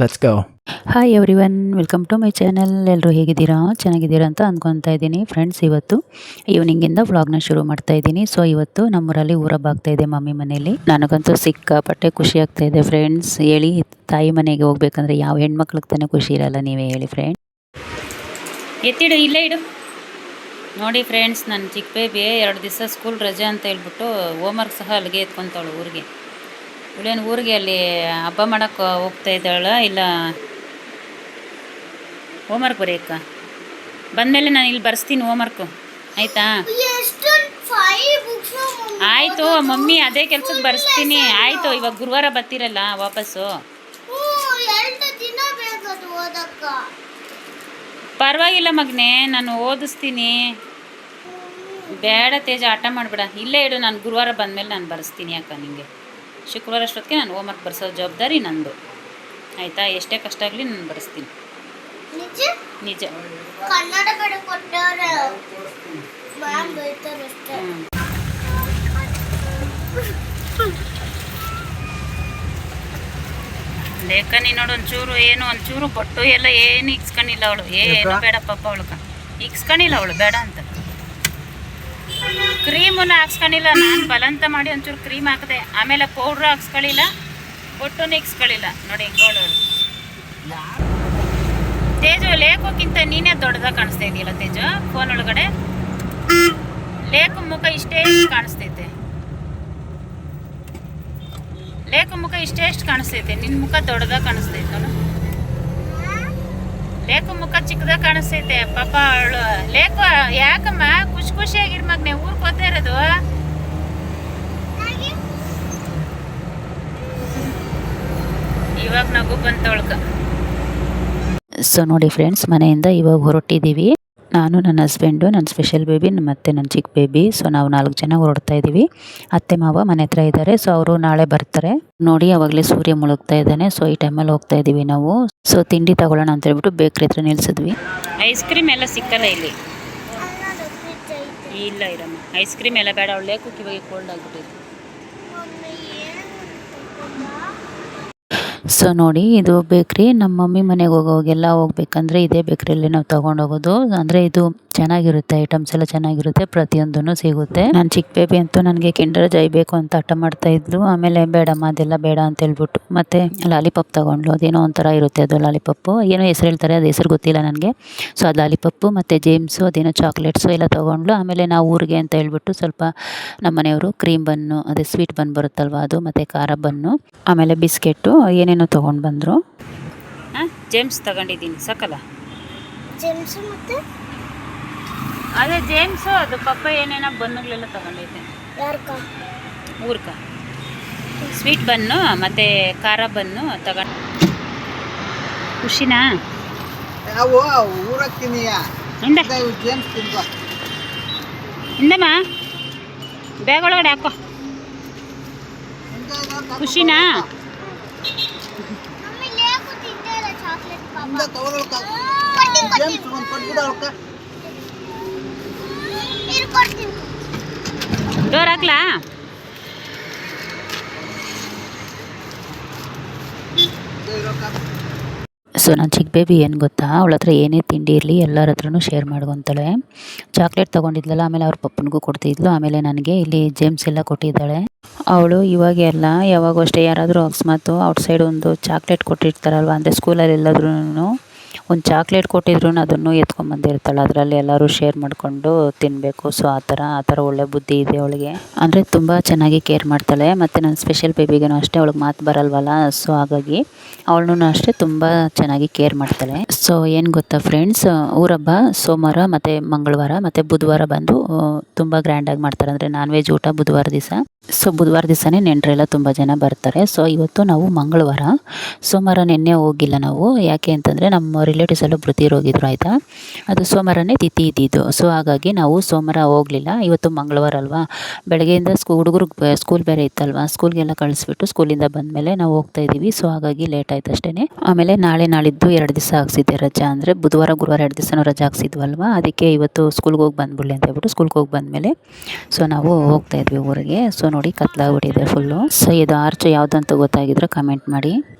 Let's go. Hi everyone, welcome to my channel. ಎಲ್ಲರೂ ಹೇಗಿದ್ದೀರಾ? ಚೆನ್ನಾಗಿದ್ದೀರಾ ಅಂತ ಅಂದ್ಕೊತಾ ಇದ್ದೀನಿ. ಫ್ರೆಂಡ್ಸ್, ಇವತ್ತು ಈವ್ನಿಂಗಿಂದ ವ್ಲಾಗ್ನ ಶುರು ಮಾಡ್ತಾ ಇದ್ದೀನಿ. ಸೊ ಇವತ್ತು ನಮ್ಮೂರಲ್ಲಿ ಊರಬ್ಬ ಆಗ್ತಾ ಇದೆ ಮಮ್ಮಿ ಮನೇಲಿ. ನನಗಂತೂ ಸಿಕ್ಕಾಪಟ್ಟೆ ಖುಷಿ ಆಗ್ತಾ ಇದೆ ಫ್ರೆಂಡ್ಸ್. ಹೇಳಿ, ತಾಯಿ ಮನೆಗೆ ಹೋಗ್ಬೇಕಂದ್ರೆ ಯಾವ ಹೆಣ್ಮಕ್ಳಿಗೆ ತಾನೇ ಖುಷಿ ಇರಲ್ಲ, ನೀವೇ ಹೇಳಿ ಫ್ರೆಂಡ್. ಎತ್ತಿಡು, ಇಲ್ಲೇ ಇಡು. ನೋಡಿ ಫ್ರೆಂಡ್ಸ್, ನನ್ನ ಚಿಕ್ಕ ಬೇಬಿ 2 ದಿವಸ ಸ್ಕೂಲ್ ರಜೆ ಅಂತ ಹೇಳ್ಬಿಟ್ಟು ಹೋಮ್ವರ್ಕ್ ಸಹ ಅಲ್ಲಿಗೆ ಎತ್ಕೊತಾವಳು ಊರಿಗೆ. ಇವಳೇನು ಊರಿಗೆ ಅಲ್ಲಿ ಹಬ್ಬ ಮಾಡೋಕ್ಕೆ ಹೋಗ್ತಾ ಇದ್ದಾಳ, ಇಲ್ಲ ಹೋಮ್ವರ್ಕ್ ಬರೆಯಕ್ಕ ಬಂದಮೇಲೆ ನಾನು ಇಲ್ಲಿ ಬರ್ಸ್ತೀನಿ ಹೋಮ್ವರ್ಕು, ಆಯಿತಾ? ಆಯಿತು ಮಮ್ಮಿ, ಅದೇ ಕೆಲ್ಸಕ್ಕೆ ಬರ್ಸ್ತೀನಿ. ಆಯಿತು, ಇವಾಗ ಗುರುವಾರ ಬರ್ತೀರಲ್ಲ ವಾಪಸ್ಸು. ಪರವಾಗಿಲ್ಲ ಮಗನೇ, ನಾನು ಓದಿಸ್ತೀನಿ. ಬೇಡ ತೇಜ, ಆಟ ಮಾಡಬೇಡ, ಇಲ್ಲೇ ಇಡು. ನಾನು ಗುರುವಾರ ಬಂದಮೇಲೆ ನಾನು ಬರ್ಸ್ತೀನಿ. ಯಾಕೆ ನಿಮಗೆ ಶುಕ್ರವಾರ ಅಷ್ಟೊತ್ತಿಗೆ ನಾನು ಹೋಮ್ವರ್ಕ್ ಬರ್ಸೋ ಜವಾಬ್ದಾರಿ ನಂದು, ಆಯಿತಾ? ಎಷ್ಟೇ ಕಷ್ಟ ಆಗಲಿ ನಾನು ಬರ್ಸ್ತೀನಿ. ನಿಜ. ಲೇಖನಿ ನೋಡು, ಒಂಚೂರು ಏನು ಒಂಚೂರು ಬೊಟ್ಟು ಎಲ್ಲ ಏನು ಇಕ್ಸ್ಕೊಂಡಿಲ್ಲ ಅವಳು. ಏನು ಬೇಡ ಪಾಪ ಅವಳಕ, ಇಕ್ಸ್ಕೊಂಡಿಲ್ಲ ಅವಳು, ಬೇಡ ಅಂತ. ಕ್ರೀಮನ್ನು ಹಾಕ್ಸ್ಕೊಂಡಿಲ್ಲ, ನಾನು ಬಲಂತ ಮಾಡಿ ಒಂಚೂರು ಕ್ರೀಮ್ ಹಾಕಿದೆ. ಆಮೇಲೆ ಪೌಡ್ರು ಹಾಕ್ಸ್ಕೊಳ್ಳಿಲ್ಲ, ಬೊಟ್ಟನ್ನು ಇಕ್ಸ್ಕೊಳ್ಳಿಲ್ಲ. ನೋಡಿ ಹಿಂಗೋಳು ತೇಜು. ಲೇಖಕ್ಕಿಂತ ನೀನೇ ದೊಡ್ಡದಾಗಿ ಕಾಣಿಸ್ತಾ ಇದೆಯಲ್ಲ ತೇಜು ಫೋನ್ ಒಳಗಡೆ. ಲೇಖ ಮುಖ ಇಷ್ಟೇ ಕಾಣಿಸ್ತೈತೆ, ಲೇಖ ಮುಖ ಇಷ್ಟೆಷ್ಟು ಕಾಣಿಸ್ತೈತೆ. ನಿನ್ನ ಮುಖ ದೊಡ್ಡದಾಗಿ ಕಾಣಿಸ್ತೈತೆ ನೋಡು. ಲೇಖ ಮುಖ ಚಿಕ್ಕದಾಗಿ ಕಾಣಿಸ್ತೈತೆ ಪಾಪ ಅವಳು. ಲೇಖ ಯಾಕಮ್ಮ ಖುಷಿಯಾಗಿರ್ ಮಗ್ನೆ, ಊರಿಗೆ ಹೋಗ್ತಾ ಇರೋದು? ಇವಾಗ ನಗು ಬಂತವಳ್ಕ. ಸೊ ನೋಡಿ ಫ್ರೆಂಡ್ಸ್, ಮನೆಯಿಂದ ಇವಾಗ ಹೊರಟಿದ್ದೀವಿ. ನಾನು, ನನ್ನ ಹಸ್ಬೆಂಡು, ನನ್ನ ಸ್ಪೆಷಲ್ ಬೇಬಿ ಮತ್ತು ನನ್ನ ಚಿಕ್ಕ ಬೇಬಿ. ಸೊ ನಾವು 4 ಜನ ಹೊರಡ್ತಾ ಇದ್ದೀವಿ. ಅತ್ತೆ ಮಾವ ಮನೆ ಹತ್ರ ಇದ್ದಾರೆ. ಸೊ ಅವರು ನಾಳೆ ಬರ್ತಾರೆ. ನೋಡಿ ಅವಾಗಲೇ ಸೂರ್ಯ ಮುಳುಗ್ತಾ ಇದ್ದಾನೆ. ಸೊ ಈ ಟೈಮಲ್ಲಿ ಹೋಗ್ತಾ ಇದ್ದೀವಿ ನಾವು. ಸೊ ತಿಂಡಿ ತಗೊಳ್ಳೋಣ ಅಂತ ಹೇಳ್ಬಿಟ್ಟು ಬೇಕ್ರಿ ಹತ್ರ ನಿಲ್ಸಿದ್ವಿ. ಐಸ್ ಕ್ರೀಮ್ ಎಲ್ಲ ಸಿಕ್ಕಲ್ಲ ಇಲ್ಲಿ. ಇಲ್ಲ ಇರಮ್ಮ, ಐಸ್ ಕ್ರೀಮ್ ಎಲ್ಲ ಬೇಡ. ಅವಳು ಲೇಖಕ್ಕೆ ಇವಾಗ ಕೋಲ್ಡ್ ಆಗಿಬಿಟ್ಟಿದೆ. ಸೊ ನೋಡಿ, ಇದು ಬೇಕ್ರಿ. ನಮ್ಮ ಮಮ್ಮಿ ಮನೆಗೆ ಹೋಗೋವಾಗೆಲ್ಲ ಹೋಗ್ಬೇಕಂದ್ರೆ ಇದೇ ಬೇಕ್ರಿಯಲ್ಲಿ ನಾವು ತೊಗೊಂಡೋಗೋದು. ಅಂದರೆ ಇದು ಚೆನ್ನಾಗಿರುತ್ತೆ, ಐಟಮ್ಸ್ ಎಲ್ಲ ಚೆನ್ನಾಗಿರುತ್ತೆ, ಪ್ರತಿಯೊಂದೂ ಸಿಗುತ್ತೆ. ನಾನು ಚಿಕ್ಕ ಬೇಬಿ ಅಂತೂ ನನಗೆ ಕಿಂಡರ್ ಜಾಯ್ ಬೇಕು ಅಂತ ಹಠ ಮಾಡ್ತಾ ಇದ್ಲು. ಆಮೇಲೆ ಬೇಡಮ್ಮ ಅದೆಲ್ಲ ಬೇಡ ಅಂತ ಹೇಳ್ಬಿಟ್ಟು ಮತ್ತೆ ಲಾಲಿಪಾಪ್ ತೊಗೊಂಡ್ಲು. ಅದೇನೋ ಒಂಥರ ಇರುತ್ತೆ ಅದು ಲಾಲಿಪಾಪು, ಏನೋ ಹೆಸರು ಹೇಳ್ತಾರೆ, ಅದು ಹೆಸರು ಗೊತ್ತಿಲ್ಲ ನನಗೆ. ಸೊ ಅದು ಲಾಲಿಪಾಪು ಮತ್ತು ಜೇಮ್ಸು, ಅದೇನೋ ಚಾಕ್ಲೇಟ್ಸು ಎಲ್ಲ ತೊಗೊಂಡ್ಲು. ಆಮೇಲೆ ನಾವು ಊರಿಗೆ ಅಂತ ಹೇಳ್ಬಿಟ್ಟು ಸ್ವಲ್ಪ ನಮ್ಮ ಮನೆಯವರು ಕ್ರೀಮ್ ಬನ್ನು, ಅದೇ ಸ್ವೀಟ್ ಬನ್ ಬರುತ್ತಲ್ವ ಅದು, ಮತ್ತು ಖಾರ ಬನ್ನು, ಆಮೇಲೆ ಬಿಸ್ಕೆಟು ಏನೇನೋ ತೊಗೊಂಡು ಬಂದರು. ಜೇಮ್ಸ್ ತಗೊಂಡಿದ್ದೀನಿ, ಸಾಕಲ್ಲ ಜೇಮ್ಸು. ಮತ್ತು ಅದೇ ಜೇಮ್ಸು, ಅದು ಪಪ್ಪ ಏನೇನೋ ಬನ್ನುಗಳೆಲ್ಲ ತಗೊಂಡೈತೆ. ಊರ್ಕ ಸ್ವೀಟ್ ಬನ್ನು ಮತ್ತು ಖಾರ ಬನ್ನು ತಗೊಂಡು. ಖುಷಿನಾ? ಇಂದಮ್ಮ ಬ್ಯಾಗ್ ಒಳಗಡೆ ಹಾಕೋ. ಖುಷಿನಾ? ಡೋರ್ ಹಾಕ್ಲಾ? ಸೊ ನನ್ನ ಚಿಕ್ಕ ಬೇಬಿ ಏನು ಗೊತ್ತಾ, ಅವಳ ಹತ್ರ ಏನೇ ತಿಂಡಿ ಇರಲಿ ಎಲ್ಲರ ಹತ್ರನೂ ಶೇರ್ ಮಾಡ್ಕೊತಾಳೆ. ಚಾಕ್ಲೇಟ್ ತೊಗೊಂಡಿದ್ಲಲ್ಲ, ಆಮೇಲೆ ಅವ್ರ ಪಪ್ಪನಿಗೂ ಕೊಡ್ತಿದ್ಲು, ಆಮೇಲೆ ನನಗೆ ಇಲ್ಲಿ ಜೇಮ್ಸ್ ಎಲ್ಲ ಕೊಟ್ಟಿದ್ದಾಳೆ. ಅವಳು ಇವಾಗೆಲ್ಲ ಯಾವಾಗೂ ಅಷ್ಟೇ ಯಾರಾದರೂ ಅಕಸ್ಮಾತು ಔಟ್ಸೈಡ್ ಒಂದು ಚಾಕ್ಲೇಟ್ ಕೊಟ್ಟಿರ್ತಾರಲ್ವ, ಅಂದರೆ ಸ್ಕೂಲಲ್ಲಿ ಎಲ್ಲಾದ್ರೂ ಒಂದು ಚಾಕ್ಲೇಟ್ ಕೊಟ್ಟಿದ್ರು ಅದನ್ನು ಎತ್ಕೊಂಬಂದಿರ್ತಾಳೆ. ಅದರಲ್ಲಿ ಎಲ್ಲರೂ ಶೇರ್ ಮಾಡಿಕೊಂಡು ತಿನ್ನಬೇಕು. ಸೊ ಆ ಥರ ಒಳ್ಳೆ ಬುದ್ಧಿ ಇದೆ ಅವಳಿಗೆ. ಅಂದರೆ ತುಂಬ ಚೆನ್ನಾಗಿ ಕೇರ್ ಮಾಡ್ತಾಳೆ. ಮತ್ತು ನನ್ನ ಸ್ಪೆಷಲ್ ಬೇಬಿಗೂ ಅಷ್ಟೇ, ಅವಳಿಗೆ ಮಾತು ಬರಲ್ವಲ್ಲ, ಸೊ ಹಾಗಾಗಿ ಅವಳನ್ನೂ ಅಷ್ಟೇ ತುಂಬ ಚೆನ್ನಾಗಿ ಕೇರ್ ಮಾಡ್ತಾಳೆ. ಸೊ ಏನು ಗೊತ್ತಾ ಫ್ರೆಂಡ್ಸ್, ಊರಬ್ಬ ಸೋಮವಾರ ಮತ್ತು ಮಂಗಳವಾರ ಮತ್ತು ಬುಧವಾರ ಬಂದು ತುಂಬ ಗ್ರ್ಯಾಂಡಾಗಿ ಮಾಡ್ತಾರೆ. ಅಂದರೆ ನಾನ್ ವೆಜ್ ಊಟ ಬುಧವಾರ ದಿವಸ. ಸೊ ಬುಧವಾರ ದಿವಸನೇ ನೆಂಟರೆಲ್ಲ ತುಂಬ ಜನ ಬರ್ತಾರೆ. ಸೊ ಇವತ್ತು ನಾವು ಮಂಗಳವಾರ, ಸೋಮವಾರ ನಿನ್ನೆ ಹೋಗಿಲ್ಲ ನಾವು. ಯಾಕೆ ಅಂತಂದರೆ ನಮ್ಮ ರಿಲೇಟಿವ್ಸ್ ಎಲ್ಲ ಬೃತಿಯರು ಹೋಗಿದ್ರು, ಆಯಿತಾ? ಅದು ಸೋಮವಾರನೇ ತಿಥಿ ಇದ್ದಿದ್ದು. ಸೊ ಹಾಗಾಗಿ ನಾವು ಸೋಮವಾರ ಹೋಗಲಿಲ್ಲ. ಇವತ್ತು ಮಂಗಳವಾರ ಅಲ್ವಾ, ಬೆಳಗ್ಗೆಯಿಂದ ಹುಡುಗರಿಗೆ ಸ್ಕೂಲ್ ಬೇರೆ ಇತ್ತಲ್ವ, ಸ್ಕೂಲ್ಗೆಲ್ಲ ಕಳಿಸ್ಬಿಟ್ಟು ಸ್ಕೂಲಿಂದ ಬಂದಮೇಲೆ ನಾವು ಹೋಗ್ತಾ ಇದ್ದೀವಿ. ಸೊ ಹಾಗಾಗಿ ಲೇಟ್ ಆಯ್ತು ಅಷ್ಟೇ. ಆಮೇಲೆ ನಾಳಿದ್ದು 2 ದಿವಸ ಹಾಕ್ಸಿದ್ದೆ ರಜಾ. ಅಂದರೆ ಬುಧವಾರ ಗುರುವಾರ 2 ದಿವಸನೂ ರಜಾ ಹಾಕ್ಸಿದ್ವಲ್ವ, ಅದಕ್ಕೆ ಇವತ್ತು ಸ್ಕೂಲ್ಗೆ ಹೋಗಿ ಬಂದ್ಬಿಡ್ಲಿ ಅಂತ ಹೇಳ್ಬಿಟ್ಟು ಸ್ಕೂಲ್ಗೆ ಹೋಗಿ ಬಂದಮೇಲೆ ಸೊ ನಾವು ಹೋಗ್ತಾ ಇದ್ವಿ ಊರಿಗೆ. ಸೊ ನೋಡಿ ಕತ್ಲಾಗ್ಬಿಟ್ಟಿದೆ ಫುಲ್ಲು. ಸೊ ಇದು ಆರ್ಚ್ ಯಾವುದಂತ ಗೊತ್ತಾಗಿದ್ರೆ ಕಮೆಂಟ್ ಮಾಡಿ.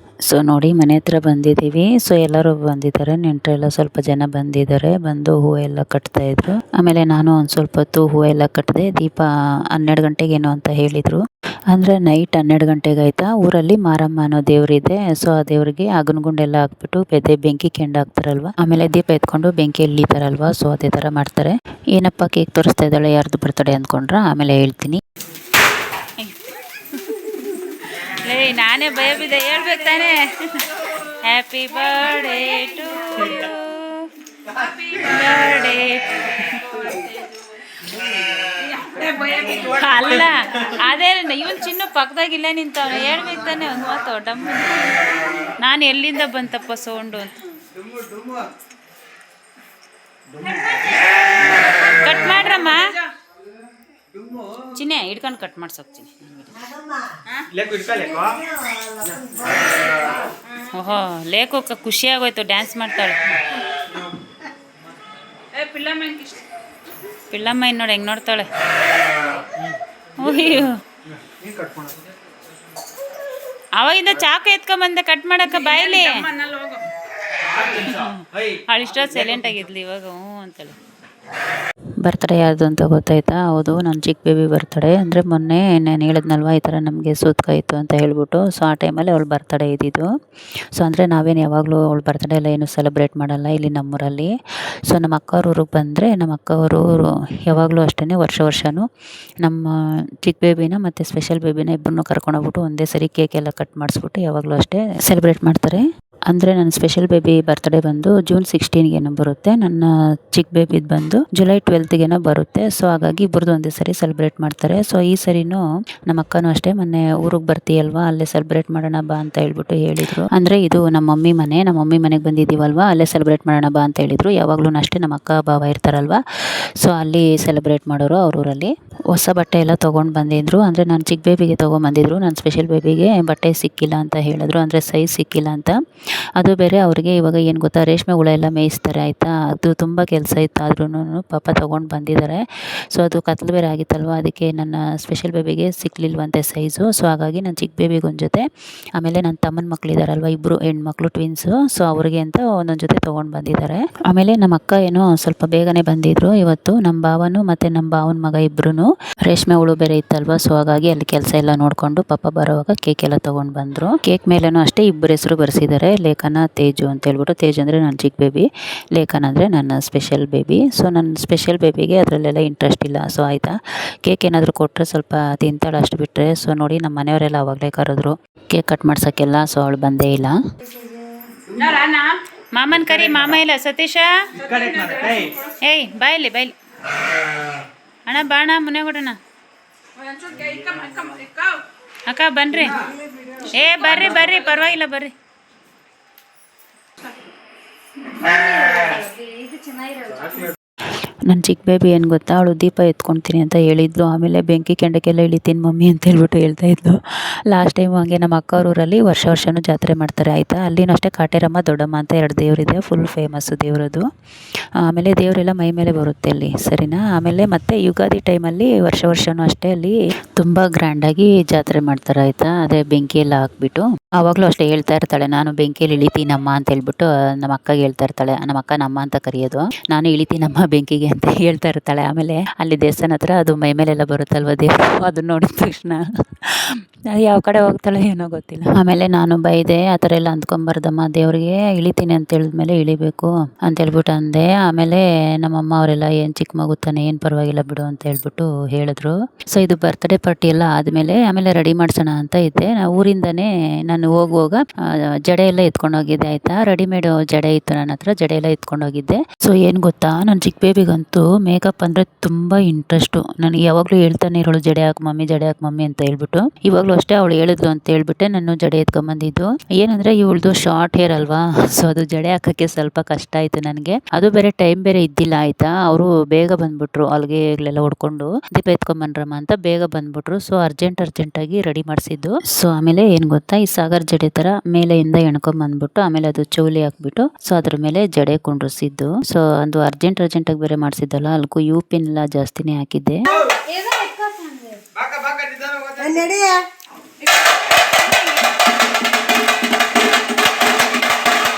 ಸೊ ನೋಡಿ ಮನೆ ಹತ್ರ ಬಂದಿದ್ದೀವಿ. ಸೊ ಎಲ್ಲರೂ ಬಂದಿದ್ದಾರೆ, ನೆಂಟರೆಲ್ಲ ಸ್ವಲ್ಪ ಜನ ಬಂದಿದ್ದಾರೆ. ಬಂದು ಹೂವೆಲ್ಲ ಕಟ್ತಾಯಿದ್ರು. ಆಮೇಲೆ ನಾನು ಒಂದು ಸ್ವಲ್ಪ ಹೊತ್ತು ಹೂವೆಲ್ಲ ಕಟ್ಟಿದೆ. ದೀಪ 12 ಗಂಟೆಗೇನೋ ಅಂತ ಹೇಳಿದರು. ಅಂದರೆ ನೈಟ್ 12 ಗಂಟೆಗೆ ಆಯಿತಾ. ಊರಲ್ಲಿ ಮಾರಮ್ಮ ಅನ್ನೋ ದೇವರಿದೆ. ಸೊ ಆ ದೇವರಿಗೆ ಅಗನಗುಂಡೆಲ್ಲ ಹಾಕ್ಬಿಟ್ಟು ಬೆಂಕಿ ಕೆಂಡು ಹಾಕ್ತಾರಲ್ವ, ಆಮೇಲೆ ದೀಪ ಎತ್ಕೊಂಡು ಬೆಂಕಿ ಇಳಿತಾರಲ್ವ. ಸೊ ಅದೇ ಥರ ಮಾಡ್ತಾರೆ. ಏನಪ್ಪ ಕೇಕ್ ತೋರಿಸ್ತಾ ಇದ್ದಾಳೆ, ಯಾರ್ದು ಬರ್ತಡೆ ಅಂದ್ಕೊಂಡ್ರ, ಆಮೇಲೆ ಹೇಳ್ತೀನಿ. ನಾನೇ ಭಯ ಬಿದ್ದೆ, ಹೇಳ್ಬೇಕು ತಾನೇ. Happy birthday to birthday. ಅಲ್ಲ ಅದೇ ಇವನ್ ಚಿನ್ನು ಪಕ್ಕದಾಗಿಲ್ಲ ನಿಂತವನು, ಹೇಳ್ಬೇಕು ತಾನೆ ಒಂದು ಮಾತು. ಡಮ್ ನಾನು ಎಲ್ಲಿಂದ ಬಂತಪ್ಪ ಸೌಂಡು ಅಂತ. ಕಟ್ ಮಾಡ್ರಮ್ಮ, ಚಿನ್ನೆ ಹಿಡ್ಕೊಂಡು ಕಟ್ ಮಾಡ್ಸೋಗ್ತೀನಿ. ಓಹೋ ಲೇಖು ಖುಷಿ ಆಗೋಯ್ತು, ಡ್ಯಾನ್ಸ್ ಮಾಡ್ತಾಳೆ. ಪಿಳ್ಳಮ್ಮ ಇನ್ನು ನೋಡಿ ಹೆಂಗೆ ನೋಡ್ತಾಳೆ. ಓಯ್ಯೋ ಅವಾಗಿಂದ ಚಾಕು ಎತ್ಕೊಂಬಂದೆ ಕಟ್ ಮಾಡಕ್ಕ ಬಾಯಲ್ಲಿ. ಅವಳಿಷ್ಟೊತ್ತು ಸೈಲೆಂಟ್ ಆಗಿದ್ಲಿ, ಇವಾಗ ಹ್ಞೂ ಅಂತೇಳಿ. ಬರ್ತಡೇ ಯಾರ್ದು ಅಂತ ಗೊತ್ತಾಯ್ತಾ? ಹೌದು, ನನ್ನ ಚಿಕ್ಕ ಬೇಬಿ ಬರ್ತಡೇ. ಅಂದರೆ ಮೊನ್ನೆ ನಾನು ಹೇಳಿದ್ನಲ್ವ ಈ ಥರ ನಮಗೆ ಸೂತ್ಕ ಇತ್ತು ಅಂತ ಹೇಳ್ಬಿಟ್ಟು. ಸೊ ಆ ಟೈಮಲ್ಲಿ ಅವಳು ಬರ್ತಡೇ ಇದ್ದಿದ್ದು. ಸೊ ಅಂದರೆ ನಾವೇನು ಯಾವಾಗಲೂ ಅವಳು ಬರ್ತಡೇ ಎಲ್ಲ ಏನು ಸೆಲೆಬ್ರೇಟ್ ಮಾಡಲ್ಲ ಇಲ್ಲಿ ನಮ್ಮೂರಲ್ಲಿ. ಸೊ ನಮ್ಮ ಅಕ್ಕವ್ರ ಊರಿಗೆ ಬಂದರೆ, ನಮ್ಮ ಅಕ್ಕವರು ಯಾವಾಗಲೂ ಅಷ್ಟೇ ವರ್ಷವೂ ನಮ್ಮ ಚಿಕ್ಕ ಬೇಬಿನ ಮತ್ತು ಸ್ಪೆಷಲ್ ಬೇಬಿನ ಇಬ್ಬರನ್ನೂ ಕರ್ಕೊಂಡೋಗ್ಬಿಟ್ಟು ಒಂದೇ ಸರಿ ಕೇಕ್ ಎಲ್ಲ ಕಟ್ ಮಾಡಿಸ್ಬಿಟ್ಟು ಯಾವಾಗಲೂ ಅಷ್ಟೇ ಸೆಲೆಬ್ರೇಟ್ ಮಾಡ್ತಾರೆ. ಅಂದರೆ ನನ್ನ ಸ್ಪೆಷಲ್ ಬೇಬಿ ಬರ್ತಡೇ ಬಂದು ಜೂನ್ 16ಗೇನೋ ಬರುತ್ತೆ. ನನ್ನ ಚಿಕ್ಕ ಬೇಬಿದು ಬಂದು ಜುಲೈ 12ಗೇನೋ ಬರುತ್ತೆ. ಸೊ ಹಾಗಾಗಿ ಇಬ್ಬರದು ಒಂದೇ ಸರಿ ಸೆಲೆಬ್ರೇಟ್ ಮಾಡ್ತಾರೆ. ಸೊ ಈ ಸರಿನೂ ನಮ್ಮ ಅಕ್ಕನೂ ಅಷ್ಟೇ ಮೊನ್ನೆ ಊರಿಗೆ ಬರ್ತೀಯಲ್ವಾ, ಅಲ್ಲೇ ಸೆಲೆಬ್ರೇಟ್ ಮಾಡೋಣ ಬಾ ಅಂತ ಹೇಳ್ಬಿಟ್ಟು ಹೇಳಿದರು. ಅಂದರೆ ಇದು ನಮ್ಮ ಮಮ್ಮಿ ಮನೆ, ನಮ್ಮ ಮಮ್ಮಿ ಮನೆಗೆ ಬಂದಿದ್ದೀವಲ್ವ, ಅಲ್ಲೇ ಸೆಲೆಬ್ರೇಟ್ ಮಾಡೋಣ ಬಾ ಅಂತ ಹೇಳಿದರು. ಯಾವಾಗಲೂ ಅಷ್ಟೇ ನಮ್ಮ ಅಕ್ಕ ಬಾವ ಇರ್ತಾರಲ್ವ, ಸೊ ಅಲ್ಲಿ ಸೆಲೆಬ್ರೇಟ್ ಮಾಡೋರು ಅವ್ರ ಊರಲ್ಲಿ. ಹೊಸ ಬಟ್ಟೆ ಎಲ್ಲ ತೊಗೊಂಡು ಬಂದಿದ್ರು. ಅಂದರೆ ನಾನು ಚಿಕ್ಕ ಬೇಬಿಗೆ ತೊಗೊಂಬಂದಿದ್ರು, ನನ್ನ ಸ್ಪೆಷಲ್ ಬೇಬಿಗೆ ಬಟ್ಟೆ ಸಿಕ್ಕಿಲ್ಲ ಅಂತ ಹೇಳಿದ್ರು, ಅಂದರೆ ಸೈಜ್ ಸಿಕ್ಕಿಲ್ಲ ಅಂತ. ಅದು ಬೇರೆ ಅವ್ರಿಗೆ ಇವಾಗ ಏನು ಗೊತ್ತಾ, ರೇಷ್ಮೆ ಹುಳ ಎಲ್ಲ ಮೇಯಿಸ್ತಾರೆ ಆಯಿತಾ. ಅದು ತುಂಬ ಕೆಲಸ ಇತ್ತು, ಆದ್ರೂ ಪಾಪ ತೊಗೊಂಡು ಬಂದಿದ್ದಾರೆ. ಸೊ ಅದು ಕತ್ಲು ಬೇರೆ ಆಗಿತ್ತಲ್ವ, ಅದಕ್ಕೆ ನನ್ನ ಸ್ಪೆಷಲ್ ಬೇಬಿಗೆ ಸಿಕ್ಕಲಿಲ್ವಂತೆ ಸೈಜು. ಸೊ ಹಾಗಾಗಿ ನನ್ನ ಚಿಕ್ಕ ಬೇಬಿಗೊಂದು ಜೊತೆ, ಆಮೇಲೆ ನನ್ನ ತಮ್ಮನ ಮಕ್ಕಳಿದಾರಲ್ವ ಇಬ್ಬರು ಹೆಣ್ಮಕ್ಳು ಟ್ವಿನ್ಸು, ಸೊ ಅವ್ರಿಗೆ ಅಂತ ಒಂದೊಂದು ಜೊತೆ ತೊಗೊಂಡು ಬಂದಿದ್ದಾರೆ. ಆಮೇಲೆ ನಮ್ಮ ಅಕ್ಕ ಏನೋ ಸ್ವಲ್ಪ ಬೇಗನೆ ಬಂದಿದ್ರು ಇವತ್ತು. ನಮ್ಮ ಭಾವನು ಮತ್ತು ನಮ್ಮ ಭಾವನ ಮಗ ಇಬ್ಬರೂ ರೇಷ್ಮೆ ಹುಳು ಬೇರೆ ಇತ್ತಲ್ವ, ಸೊ ಹಾಗಾಗಿ ಅಲ್ಲಿ ಕೆಲಸ ಎಲ್ಲ ನೋಡಿಕೊಂಡು ಪಾಪ ಬರೋವಾಗ ಕೇಕ್ ಎಲ್ಲ ತೊಗೊಂಡು ಬಂದರು. ಕೇಕ್ ಮೇಲೇನೂ ಅಷ್ಟೇ ಇಬ್ಬರು ಹೆಸರು ಬರೆಸಿದ್ದಾರೆ, ಲೇಖನ ತೇಜು ಅಂತ ಹೇಳ್ಬಿಟ್ಟು. ತೇಜು ಅಂದರೆ ನನ್ನ ಚಿಕ್ಕ ಬೇಬಿ, ಲೇಖನ ಅಂದರೆ ನನ್ನ ಸ್ಪೆಷಲ್ ಬೇಬಿ. ಸೊ ನನ್ನ ಸ್ಪೆಷಲ್ ಬೇಬಿಗೆ ಅದರಲ್ಲೆಲ್ಲ ಇಂಟ್ರೆಸ್ಟ್ ಇಲ್ಲ. ಸೊ ಆಯಿತಾ, ಕೇಕ್ ಏನಾದರೂ ಕೊಟ್ಟರೆ ಸ್ವಲ್ಪ ತಿಂತಾಳೆ, ಅಷ್ಟು ಬಿಟ್ಟರೆ. ಸೊ ನೋಡಿ ನಮ್ಮ ಮನೆಯವರೆಲ್ಲ ಆವಾಗಲೇ ಕರೆದ್ರು ಕೇಕ್ ಕಟ್ ಮಾಡ್ಸೋಕ್ಕೆಲ್ಲ. ಸೊ ಅವಳು ಬಂದೇ ಇಲ್ಲ. ಮಾಮನ್ ಕರಿ, ಮಾಮ ಇಲ್ಲ. ಸತೀಶ ಏಯ್ ಬಾಯಲ್ಲಿ ಬಾಯಲ್ಲಿ ಅಣ್ಣ ಬಾಣ ಮುನೆ ಕೊಡೋಣ. ಅಕ್ಕ ಬನ್ರಿ, ಏ ಬರ್ರಿ ಬರ್ರಿ, ಪರವಾಗಿಲ್ಲ ಬರ್ರಿ. ನನ್ನ ಚಿಕ್ಕ ಬೇಬಿ ಏನು ಗೊತ್ತಾ, ಅವಳು ದೀಪ ಎತ್ಕೊಳ್ತೀನಿ ಅಂತ ಹೇಳಿದ್ಲು. ಆಮೇಲೆ ಬೆಂಕಿ ಕೆಂಡಕ್ಕೆಲ್ಲ ಇಳಿತೀನಿ ಮಮ್ಮಿ ಅಂತ ಹೇಳ್ಬಿಟ್ಟು ಹೇಳ್ತಾಯಿದ್ಲು. ಲಾಸ್ಟ್ ಟೈಮ್ ಹಂಗೆ ನಮ್ಮ ಅಕ್ಕವ್ರೂರಲ್ಲಿ ವರ್ಷವೂ ಜಾತ್ರೆ ಮಾಡ್ತಾರೆ ಆಯಿತಾ. ಅಲ್ಲಿನೂ ಅಷ್ಟೇ ಕಾಟೇರಮ್ಮ ದೊಡ್ಡಮ್ಮ ಅಂತ 2 ದೇವರಿದೆ, ಫುಲ್ ಫೇಮಸ್ಸು ದೇವರದು. ಆಮೇಲೆ ದೇವರೆಲ್ಲ ಮೈ ಮೇಲೆ ಬರುತ್ತೆ ಅಲ್ಲಿ, ಸರಿನಾ. ಆಮೇಲೆ ಮತ್ತೆ ಯುಗಾದಿ ಟೈಮಲ್ಲಿ ವರ್ಷವೂ ಅಷ್ಟೇ ಅಲ್ಲಿ ತುಂಬ ಗ್ರ್ಯಾಂಡಾಗಿ ಜಾತ್ರೆ ಮಾಡ್ತಾರೆ ಆಯಿತಾ. ಅದೇ ಬೆಂಕಿ ಎಲ್ಲ ಹಾಕ್ಬಿಟ್ಟು ಆವಾಗಲೂ ಅಷ್ಟೇ ಹೇಳ್ತಾ ಇರ್ತಾಳೆ, ನಾನು ಬೆಂಕಿಯಲ್ಲಿ ಇಳಿತೀನಮ್ಮ ಅಂತ ಹೇಳ್ಬಿಟ್ಟು ನಮ್ಮ ಅಕ್ಕಗೆ ಹೇಳ್ತಾ ಇರ್ತಾಳೆ. ನಮ್ಮ ಅಕ್ಕ ನಮ್ಮ ಅಂತ ಕರೆಯೋದು, ನಾನು ಇಳಿತೀನಮ್ಮ ಬೆಂಕಿಗೆ ಅಂತ ಹೇಳ್ತಾ ಇರ್ತಾಳೆ. ಆಮೇಲೆ ಅಲ್ಲಿ ದೇವಸ್ಥಾನ ಹತ್ರ ಅದು ಮೈ ಮೇಲೆಲ್ಲ ಬರುತ್ತಲ್ವ ದೇವರು, ಅದನ್ನ ನೋಡಿದ ತಕ್ಷಣ ಅದು ಯಾವ ಕಡೆ ಹೋಗ್ತಾಳೆ ಏನೋ ಗೊತ್ತಿಲ್ಲ. ಆಮೇಲೆ ನಾನು ಬೈದೆ, ಆ ಥರ ಎಲ್ಲ ಅಂದ್ಕೊಂಬಾರ್ದಮ್ಮ, ದೇವ್ರಿಗೆ ಇಳಿತೀನಿ ಅಂತ ಹೇಳಿದ್ಮೇಲೆ ಇಳಿಬೇಕು ಅಂತ ಹೇಳ್ಬಿಟ್ಟು ಅಂದೆ. ಆಮೇಲೆ ನಮ್ಮಮ್ಮ ಅವರೆಲ್ಲ ಏನು ಚಿಕ್ಕ ಮಗು ತಾನೆ, ಏನು ಪರವಾಗಿಲ್ಲ ಬಿಡು ಅಂತ ಹೇಳ್ಬಿಟ್ಟು ಹೇಳಿದ್ರು. ಸೊ ಇದು ಬರ್ತ್ಡೇ ಪಾರ್ಟಿ ಎಲ್ಲ ಆದಮೇಲೆ ಆಮೇಲೆ ರೆಡಿ ಮಾಡ್ಸೋಣ ಅಂತ ಇದ್ದೆ. ನಾವು ಊರಿಂದನೇ ನಾನು ಹೋಗುವಾಗ ಜಡೆ ಎಲ್ಲ ಎತ್ಕೊಂಡೋಗಿದ್ದೆ ಆಯಿತಾ. ರೆಡಿಮೇಡ್ ಜಡೆ ಇತ್ತು ನನ್ನ ಹತ್ರ, ಜಡೆ ಎಲ್ಲ ಎತ್ಕೊಂಡೋಗಿದ್ದೆ. ಸೊ ಏನು ಗೊತ್ತಾ, ನನ್ನ ಚಿಕ್ಕ ಬೇಬಿಗಂತೂ ಮೇಕಪ್ ಅಂದರೆ ತುಂಬ ಇಂಟ್ರೆಸ್ಟು. ನನಗೆ ಯಾವಾಗಲೂ ಹೇಳ್ತಾನೆ ಇರೋಳು, ಜಡೆ ಹಾಕಿ ಮಮ್ಮಿ, ಜಡೆ ಹಾಕಿ ಮಮ್ಮಿ ಅಂತ ಹೇಳ್ಬಿಟ್ಟು. ಇವಾಗಲೂ ಅಷ್ಟೇ ಅವಳು ಹೇಳಿದ್ಲು ಅಂತ ಹೇಳ್ಬಿಟ್ಟೆ ನಾನು ಜಡೆ ಎತ್ಕೊಂಬಂದಿದ್ದು. ಏನಂದರೆ ಇವಳ್ದು ಶಾರ್ಟ್ ಹೇರ್ ಅಲ್ವಾ, ಸೊ ಅದು ಜಡೆ ಹಾಕೋಕ್ಕೆ ಸ್ವಲ್ಪ ಕಷ್ಟ ಆಯಿತು ನನಗೆ. ಅದು ಬೇರೆ ಟೈಮ್ ಬೇರೆ ಇದ್ದಿಲ್ಲ ಆಯಿತಾ. ಅವರು ಬೇಗ ಬಂದುಬಿಟ್ರು, ಅಲ್ಲಿಗೆಲ್ಲ ಹೊಡ್ಕೊಂಡು ದೀಪ ಎತ್ಕೊಂಬನ್ರಮ್ಮ ಅಂತ ಬೇಗ ಬಂದುಬಿಟ್ರು. ಸೊ ಅರ್ಜೆಂಟಾಗಿ ರೆಡಿ ಮಾಡಿಸಿದ್ದು. ಸೊ ಆಮೇಲೆ ಏನು ಗೊತ್ತಾ, ಈ ಸಾಗರ್ ಜಡೆ ಥರ ಮೇಲೆಯಿಂದ ಎಣ್ಕೊಂಬಂದ್ಬಿಟ್ಟು ಆಮೇಲೆ ಅದು ಚೌಲಿ ಹಾಕ್ಬಿಟ್ಟು ಸೊ ಅದ್ರ ಮೇಲೆ ಜಡೆ ಕುಂಡ್ರಿಸಿದ್ದು. ಸೊ ಅದು ಅರ್ಜೆಂಟಾಗಿ ಬೇರೆ ಮಾಡಿಸಿದ್ದಲ್ಲ, ಅಲ್ಗೂ ಯು ಪಿನ್ ಎಲ್ಲ ಜಾಸ್ತಿನೇ ಹಾಕಿದ್ದೆ.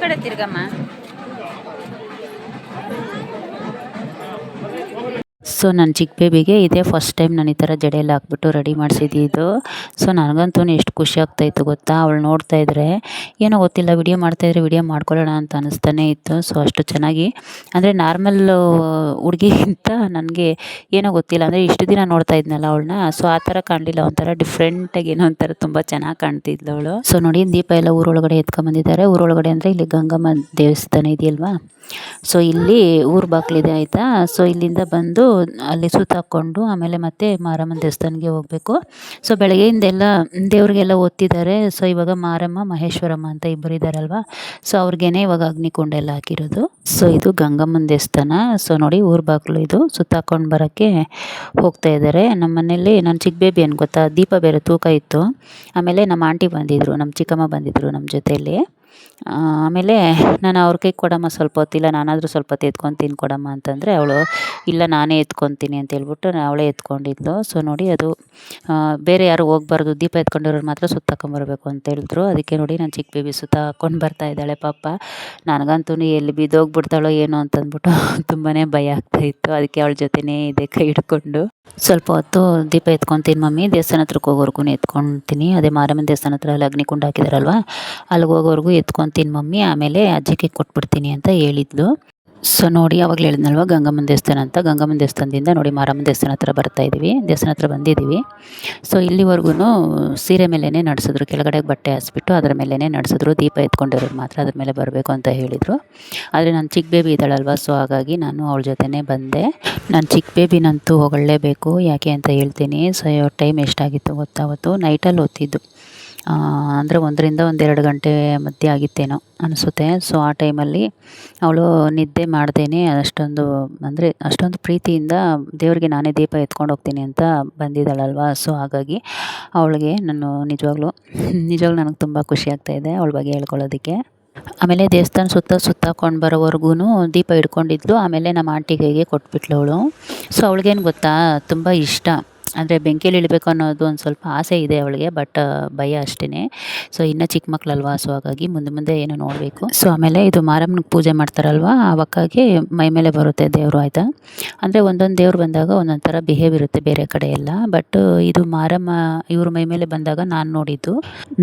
ಕಡೆ ತಿರ್ಗಮ್ಮ. ಸೊ ನನ್ನ ಚಿಕ್ಕ ಬೇಬಿಗೆ ಇದೇ ಫಸ್ಟ್ ಟೈಮ್ ನಾನು ಈ ಥರ ಜಡೆಯಲ್ಲಿ ಹಾಕ್ಬಿಟ್ಟು ರೆಡಿ ಮಾಡಿಸಿದ್ದು. ಸೊ ನನಗಂತೂ ಎಷ್ಟು ಖುಷಿ ಆಗ್ತಾಯಿತ್ತು ಗೊತ್ತಾ, ಅವಳು ನೋಡ್ತಾ ಇದ್ದರೆ ಏನೋ ಗೊತ್ತಿಲ್ಲ, ವಿಡಿಯೋ ಮಾಡ್ತಾಯಿದ್ರೆ ವಿಡಿಯೋ ಮಾಡ್ಕೊಳ್ಳೋಣ ಅಂತ ಅನ್ನಿಸ್ತಾನೆ ಇತ್ತು. ಸೊ ಅಷ್ಟು ಚೆನ್ನಾಗಿ ಅಂದರೆ ನಾರ್ಮಲ್ ಹುಡುಗಿಗಿಂತ ನನಗೆ ಏನೋ ಗೊತ್ತಿಲ್ಲ, ಅಂದರೆ ಇಷ್ಟು ದಿನ ನೋಡ್ತಾ ಇದ್ನಲ್ಲ ಅವಳನ್ನ, ಸೊ ಆ ಥರ ಕಾಣಲಿಲ್ಲ, ಒಂಥರ ಡಿಫ್ರೆಂಟಾಗಿ ಏನೋ ಒಂಥರ ತುಂಬ ಚೆನ್ನಾಗಿ ಕಾಣ್ತಿದ್ಲು ಅವಳು. ಸೊ ನೋಡಿ ದೀಪ ಎಲ್ಲ ಊರೊಳಗಡೆ ಎತ್ಕೊಂಬಂದಿದ್ದಾರೆ. ಊರೊಳಗಡೆ ಅಂದರೆ ಇಲ್ಲಿ ಗಂಗಮ್ಮ ದೇವಸ್ಥಾನ ಇದೆಯಲ್ವಾ, ಸೊ ಇಲ್ಲಿ ಊರು ಬಾಗಿಲಿದೆ ಆಯಿತಾ. ಸೊ ಇಲ್ಲಿಂದ ಬಂದು ಅಲ್ಲಿ ಸುತ್ತಾಕ್ಕೊಂಡು ಆಮೇಲೆ ಮತ್ತೆ ಮಾರಮ್ಮನ ದೇವಸ್ಥಾನಕ್ಕೆ ಹೋಗಬೇಕು. ಸೊ ಬೆಳಗ್ಗೆಯಿಂದೆಲ್ಲ ದೇವ್ರಿಗೆಲ್ಲ ಒತ್ತಿದ್ದಾರೆ. ಸೊ ಇವಾಗ ಮಾರಮ್ಮ ಮಹೇಶ್ವರಮ್ಮ ಅಂತ ಇಬ್ಬರು ಇದ್ದಾರಲ್ವ, ಸೊ ಅವ್ರಿಗೇನೆ ಇವಾಗ ಅಗ್ನಿಕುಂಡ ಎಲ್ಲ ಹಾಕಿರೋದು. ಸೊ ಇದು ಗಂಗಮ್ಮನ ದೇವಸ್ಥಾನ. ಸೊ ನೋಡಿ ಊರು ಬಾಗಿಲು ಇದು, ಸುತ್ತಾಕೊಂಡು ಬರೋಕ್ಕೆ ಹೋಗ್ತಾ ಇದ್ದಾರೆ. ನಮ್ಮ ಮನೇಲಿ ನನ್ನ ಚಿಕ್ಕ ಬೇಬಿ ಏನು ಗೊತ್ತಾ, ದೀಪ ಬೇರೆ ತೂಕ ಇತ್ತು. ಆಮೇಲೆ ನಮ್ಮ ಆಂಟಿ ಬಂದಿದ್ದರು, ನಮ್ಮ ಚಿಕ್ಕಮ್ಮ ಬಂದಿದ್ದರು ನಮ್ಮ ಜೊತೆಯಲ್ಲಿ. ಆಮೇಲೆ ನಾನು ಅವ್ರ ಕೈಗೆ ಕೊಡಮ್ಮ ಸ್ವಲ್ಪ ಹೊತ್ತಿಲ್ಲ, ನಾನಾದರೂ ಸ್ವಲ್ಪ ಹೊತ್ತು ಎತ್ಕೊತೀನಿ ಕೊಡಮ್ಮ ಅಂತಂದರೆ ಅವಳು ಇಲ್ಲ ನಾನೇ ಎತ್ಕೊತೀನಿ ಅಂತ ಹೇಳ್ಬಿಟ್ಟು ಅವಳೇ ಎತ್ಕೊಂಡಿದ್ಲು. ಸೊ ನೋಡಿ ಅದು ಬೇರೆ ಯಾರು ಹೋಗ್ಬಾರ್ದು, ದೀಪ ಎತ್ಕೊಂಡಿರೋರು ಮಾತ್ರ ಸುತ್ತಾಕೊಂಬರ್ಬೇಕು ಅಂತ ಹೇಳಿದ್ರು. ಅದಕ್ಕೆ ನೋಡಿ ನನ್ನ ಚಿಕ್ಕ ಬೇಬಿ ಸುತ್ತಾಕೊಂಡು ಬರ್ತಾ ಇದ್ದಾಳೆ ಪಾಪ. ನನಗಂತೂ ಎಲ್ಲಿ ಬಿದ್ದೋಗ್ಬಿಡ್ತಾಳೋ ಏನೋ ಅಂತಂದ್ಬಿಟ್ಟು ತುಂಬಾ ಭಯ ಆಗ್ತಾಯಿತ್ತು. ಅದಕ್ಕೆ ಅವಳ ಜೊತೆನೇ ಇದೆ ಕೈ ಹಿಡ್ಕೊಂಡು ಸ್ವಲ್ಪ ಹೊತ್ತು ದೀಪ ಎತ್ಕೊತೀನಿ ಮಮ್ಮಿ, ದೇವಸ್ಥಾನ ಹತ್ರಕ್ಕೆ ಹೋಗೋವರೆಗೂ ಎತ್ಕೊತೀನಿ, ಅದೇ ಮಾರಮ್ಮನ ದೇವಸ್ಥಾನ ಹತ್ರ ಅಲ್ಲಿ ಅಗ್ನಿಕುಂಡ ಹಾಕಿದಾರಲ್ವ ಅಲ್ಲಿಗೆ ಹೋಗೋವರೆಗೂ ಎತ್ಕೊತೀನಿ ಮಮ್ಮಿ, ಆಮೇಲೆ ಅಜ್ಜಿಗೆ ಕೊಟ್ಬಿಡ್ತೀನಿ ಅಂತ ಹೇಳಿದ್ಲು. ಸೊ ನೋಡಿ ಅವಾಗಲೇ ಹೇಳಿದ್ನಲ್ವ ಗಂಗಮ್ಮನ ದೇವಸ್ಥಾನ ಅಂತ, ಗಂಗಮ್ಮನ ದೇವಸ್ಥಾನದಿಂದ ನೋಡಿ ಮಾರಮ್ಮನ ದೇವಸ್ಥಾನ ಹತ್ರ ಬರ್ತಾಯಿದ್ದೀವಿ, ದೇವಸ್ಥಾನ ಹತ್ರ ಬಂದಿದ್ದೀವಿ. ಸೊ ಇಲ್ಲಿವರೆಗೂ ಸೀರೆ ಮೇಲೇ ನಡೆಸಿದ್ರು, ಕೆಳಗಡೆ ಬಟ್ಟೆ ಹಾಸ್ಬಿಟ್ಟು ಅದರ ಮೇಲೇ ನಡೆಸಿದ್ರು, ದೀಪ ಎತ್ಕೊಂಡಿರೋರು ಮಾತ್ರ ಅದ್ರ ಮೇಲೆ ಬರಬೇಕು ಅಂತ ಹೇಳಿದರು. ಆದರೆ ನನ್ನ ಚಿಕ್ಕ ಬೇಬಿ ಇದ್ದಾಳಲ್ವ, ಸೊ ಹಾಗಾಗಿ ನಾನು ಅವಳ ಜೊತೆನೇ ಬಂದೆ. ನನ್ನ ಚಿಕ್ಕ ಬೇಬಿನಂತೂ ಹೊಗಳಲೇಬೇಕು, ಯಾಕೆ ಅಂತ ಹೇಳ್ತೀನಿ. ಸೊ ಟೈಮ್ ಎಷ್ಟಾಗಿತ್ತು ಗೊತ್ತಾ, ಅವತ್ತು ನೈಟಲ್ಲಿ ಹೊತ್ತಿದ್ದು, ಅಂದರೆ 1ರಿಂದ 1-2 ಗಂಟೆ ಮಧ್ಯೆ ಆಗಿತ್ತೇನೋ ಅನಿಸುತ್ತೆ. ಸೊ ಆ ಟೈಮಲ್ಲಿ ಅವಳು ನಿದ್ದೆ ಮಾಡ್ದೇನೆ ಅಷ್ಟೊಂದು ಪ್ರೀತಿಯಿಂದ ದೇವರಿಗೆ ನಾನೇ ದೀಪ ಎತ್ಕೊಂಡು ಹೋಗ್ತೀನಿ ಅಂತ ಬಂದಿದ್ದಾಳಲ್ವ. ಸೊ ಹಾಗಾಗಿ ಅವಳಿಗೆ ನಾನು ನಿಜವಾಗ್ಲೂ ನನಗೆ ತುಂಬ ಖುಷಿ ಆಗ್ತಾಯಿದೆ ಅವಳ ಬಗ್ಗೆ ಹೇಳ್ಕೊಳ್ಳೋದಕ್ಕೆ. ಆಮೇಲೆ ದೇವಸ್ಥಾನ ಸುತ್ತಾಕೊಂಡು ಬರೋವರೆಗೂ ದೀಪ ಹಿಡ್ಕೊಂಡಿದ್ಲು. ಆಮೇಲೆ ನಮ್ಮ ಆಂಟಿ ಕೈಗೆ ಕೊಟ್ಬಿಟ್ಲು ಅವಳು. ಸೊ ಅವಳಿಗೇನು ಗೊತ್ತಾ, ತುಂಬ ಇಷ್ಟ, ಅಂದರೆ ಬೆಂಕಿಯಲ್ಲಿ ಇಳಬೇಕು ಅನ್ನೋದು ಒಂದು ಸ್ವಲ್ಪ ಆಸೆ ಇದೆ ಅವಳಿಗೆ, ಬಟ್ ಭಯ ಅಷ್ಟೇ. ಸೊ ಇನ್ನೂ ಚಿಕ್ಕ ಮಕ್ಕಳಲ್ವ, ಸೊ ಹಾಗಾಗಿ ಮುಂದೆ ಏನೋ ನೋಡಬೇಕು. ಸೊ ಆಮೇಲೆ ಇದು ಮಾರಮ್ಮನಿಗೆ ಪೂಜೆ ಮಾಡ್ತಾರಲ್ವ, ಆವಕ್ಕಾಗಿ ಮೈ ಮೇಲೆ ಬರುತ್ತೆ ದೇವರು ಆಯಿತಾ. ಅಂದರೆ ಒಂದೊಂದು ದೇವ್ರು ಬಂದಾಗ ಒಂದೊಂದು ಥರ ಬಿಹೇವ್ ಇರುತ್ತೆ ಬೇರೆ ಕಡೆ ಎಲ್ಲ, ಬಟ್ ಇದು ಮಾರಮ್ಮ ಇವ್ರ ಮೈ ಮೇಲೆ ಬಂದಾಗ ನಾನು ನೋಡಿದ್ದು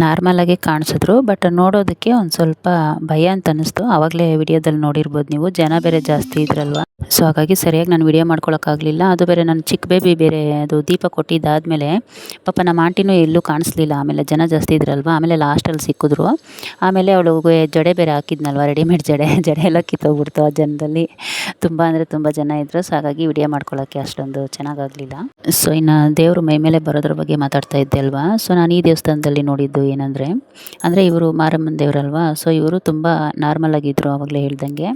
ನಾರ್ಮಲಾಗಿ ಕಾಣಿಸಿದ್ರು, ಬಟ್ ನೋಡೋದಕ್ಕೆ ಒಂದು ಸ್ವಲ್ಪ ಭಯ ಅಂತ ಅನ್ನಿಸ್ತು. ಆವಾಗಲೇ ವಿಡಿಯೋದಲ್ಲಿ ನೋಡಿರ್ಬೋದು ನೀವು, ಜನ ಬೇರೆ ಜಾಸ್ತಿ ಇದ್ರಲ್ವ, ಸೊ ಹಾಗಾಗಿ ಸರಿಯಾಗಿ ನಾನು ವಿಡಿಯೋ ಮಾಡ್ಕೊಳಕ್ಕಾಗಲಿಲ್ಲ. ಅದು ಬೇರೆ ನನ್ನ ಚಿಕ್ಕ ಬೇಬಿ ಬೇರೆ ಅದು ದೀಪ ಕೊಟ್ಟಿದ್ದಾದಮೇಲೆ ಪಾಪ ನಮ್ಮ ಆಂಟಿನೂ ಎಲ್ಲೂ ಕಾಣಿಸ್ಲಿಲ್ಲ. ಆಮೇಲೆ ಜನ ಜಾಸ್ತಿ ಇದ್ರಲ್ವ, ಆಮೇಲೆ ಲಾಸ್ಟಲ್ಲಿ ಸಿಕ್ಕಿದ್ರು. ಆಮೇಲೆ ಅವಳಿಗೆ ಜಡೆ ಬೇರೆ ಹಾಕಿದ್ನಲ್ವ, ರೆಡಿಮೇಡ್ ಜಡೆ ಎಲ್ಲ ಕಿತ್ತೋಗ್ಬಿಡ್ತು ಆ ಜನದಲ್ಲಿ, ತುಂಬ ಅಂದರೆ ತುಂಬ ಜನ ಇದ್ದರು. ಸೊ ಹಾಗಾಗಿ ವಿಡಿಯೋ ಮಾಡ್ಕೊಳ್ಳೋಕ್ಕೆ ಅಷ್ಟೊಂದು ಚೆನ್ನಾಗಾಗಲಿಲ್ಲ. ಸೊ ಇನ್ನು ದೇವರು ಮೈ ಮೇಲೆ ಬರೋದ್ರ ಬಗ್ಗೆ ಮಾತಾಡ್ತಾ ಇದ್ದೆ ಅಲ್ವಾ. ಸೊ ನಾನು ಈ ದೇವಸ್ಥಾನದಲ್ಲಿ ನೋಡಿದ್ದು ಏನಂದರೆ, ಇವರು ಮಾರಮ್ಮನ ದೇವರಲ್ವಾ, ಸೊ ಇವರು ತುಂಬ ನಾರ್ಮಲ್ ಆಗಿದ್ದರು ಆವಾಗಲೇ ಹೇಳ್ದಂಗೆ.